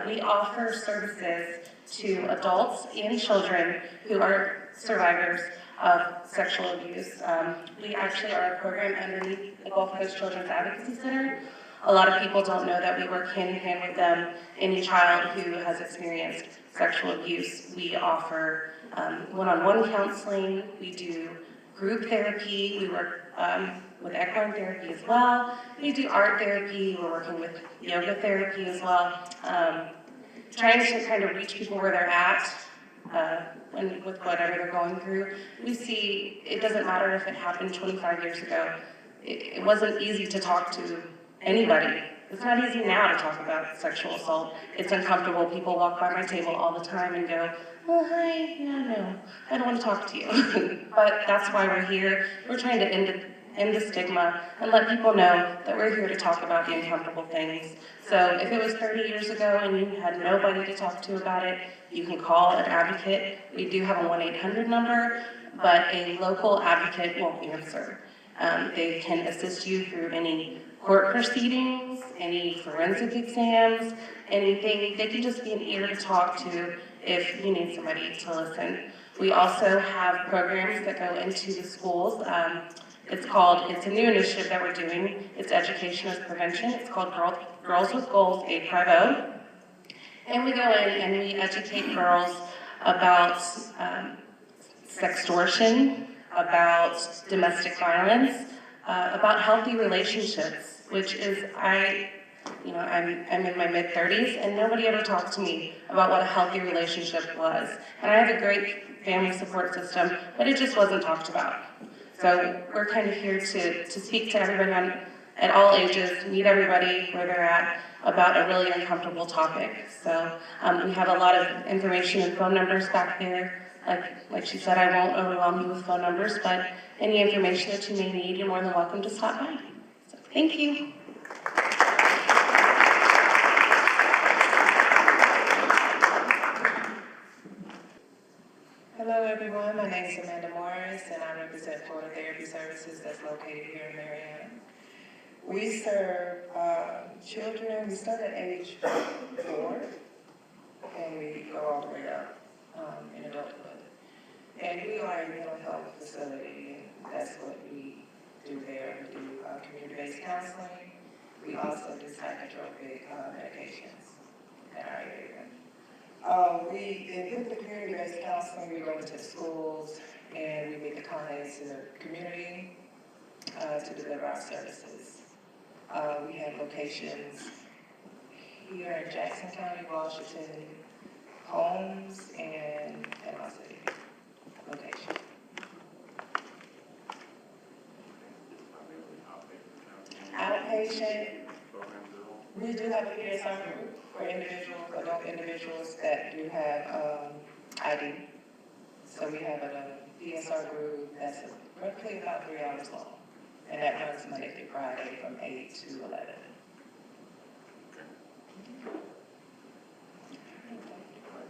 T: We offer services to adults and children who are survivors of sexual abuse. We actually are a program underneath the Gulf Coast Children's Advocacy Center. A lot of people don't know that we work hand in hand with them. Any child who has experienced sexual abuse, we offer one-on-one counseling. We do group therapy. We work with equine therapy as well. We do art therapy. We're working with yoga therapy as well. Trying to kind of reach people where they're at and with whatever they're going through. We see it doesn't matter if it happened 25 years ago. It wasn't easy to talk to anybody. It's not easy now to talk about sexual assault. It's uncomfortable. People walk by my table all the time and go, oh, hi, yeah, no, I don't want to talk to you. But that's why we're here. We're trying to end the stigma and let people know that we're here to talk about the uncomfortable things. So if it was 30 years ago and you had nobody to talk to about it, you can call an advocate. We do have a 1-800 number, but a local advocate won't answer. They can assist you through any court proceedings, any forensic exams, anything. They can just be an ear to talk to if you need somebody to listen. We also have programs that go into the schools. It's a new initiative that we're doing. It's Education as Prevention. It's called Girls with Goals 850. And we go in and we educate girls about sextortion, about domestic violence, about healthy relationships, which is, I'm in my mid-30s and nobody ever talked to me about what a healthy relationship was. And I have a great family support system, but it just wasn't talked about. So we're kind of here to speak to everybody at all ages, meet everybody where they're at about a really uncomfortable topic. So we have a lot of information and phone numbers back there. Like she said, I won't overwhelm you with phone numbers, but any information that you may need, you're more than welcome to stop by. So, thank you.
U: Hello everyone, my name is Amanda Morris and I represent Florida Therapy Services that's located here in Marianna. We serve children, we start at age 4 and we go all the way up in adulthood. And we are a mental health facility and that's what we do there. We do community-based counseling. We also do psychotropic medications in our area. With the community-based counseling, we go into the schools and we meet the clients in the community to deliver our services. We have locations here in Jackson County, Washington, Holmes, and Panama City location. Outpatient, we do have a PSR group for individuals, adult individuals that do have ID. So we have a PSR group that's roughly about 3 hours long. And that runs Monday through Friday from 8 to 11.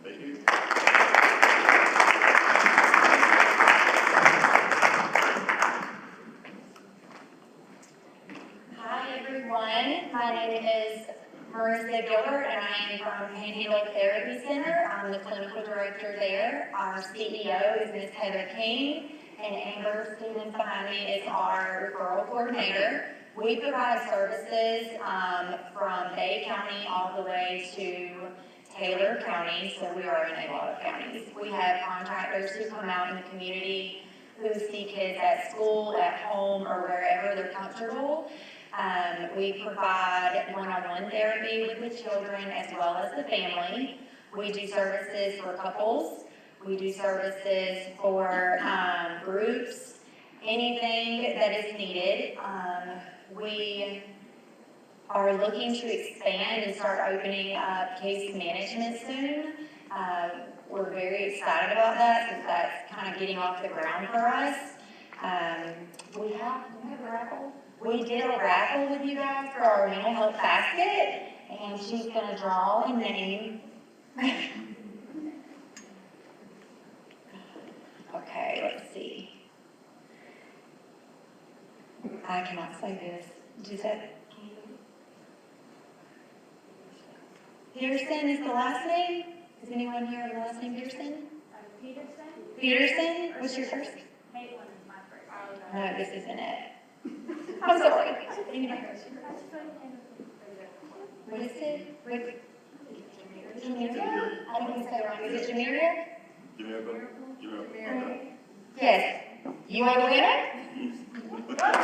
A: Thank you.
V: Hi everyone, my name is Marissa Gilbert and I am from Panhandle Therapy Center. I'm the clinical director there. Our CEO is Ms. Heather King and Amber Stevens behind me is our referral coordinator. We provide services from Bay County all the way to Taylor County, so we are in a lot of counties. We have contractors who come out in the community who see kids at school, at home, or wherever they're comfortable. We provide one-on-one therapy with the children as well as the family. We do services for couples. We do services for groups, anything that is needed. We are looking to expand and start opening up case management soon. We're very excited about that since that's kind of getting off the ground for us. We have a raffle. We did a raffle with you guys for our mental health basket, and she's going to draw a name. Okay, let's see. I cannot say this. Does that? Peterson is the last name? Does anyone here have the last name Peterson?
B: Peterson?
V: Peterson? What's your first?
B: Caitlin is my first.
V: No, this isn't it. I'm sorry. What is it? Jameria? I don't think so wrong. Is it Jameria?
A: Jameria.
V: Yes. You are the winner? Nice.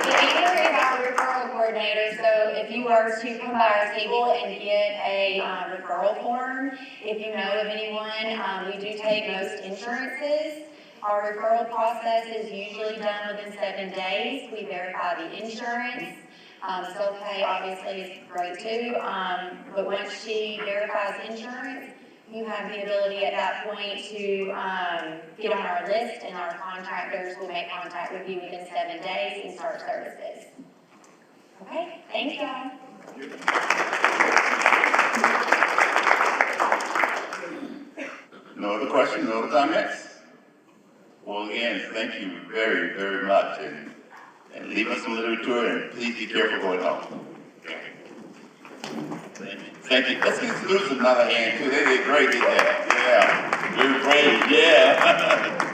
V: The answer is our referral coordinator, so if you were to come by our table and get a referral form, if you know of anyone, we do take most insurances. Our referral process is usually done within 7 days. We verify the insurance. Self-pay obviously is great too, but once she verifies insurance, you have the ability at that point to get on our list, and our contractors will make contact with you within 7 days and start services. Okay, thank y'all.
A: No other questions, no other comments? Well, again, thank you very, very much, and leave us some literature, and please be careful going home. Thank you. Let's give students another hand too. They did great, didn't they? Yeah. You're brave, yeah.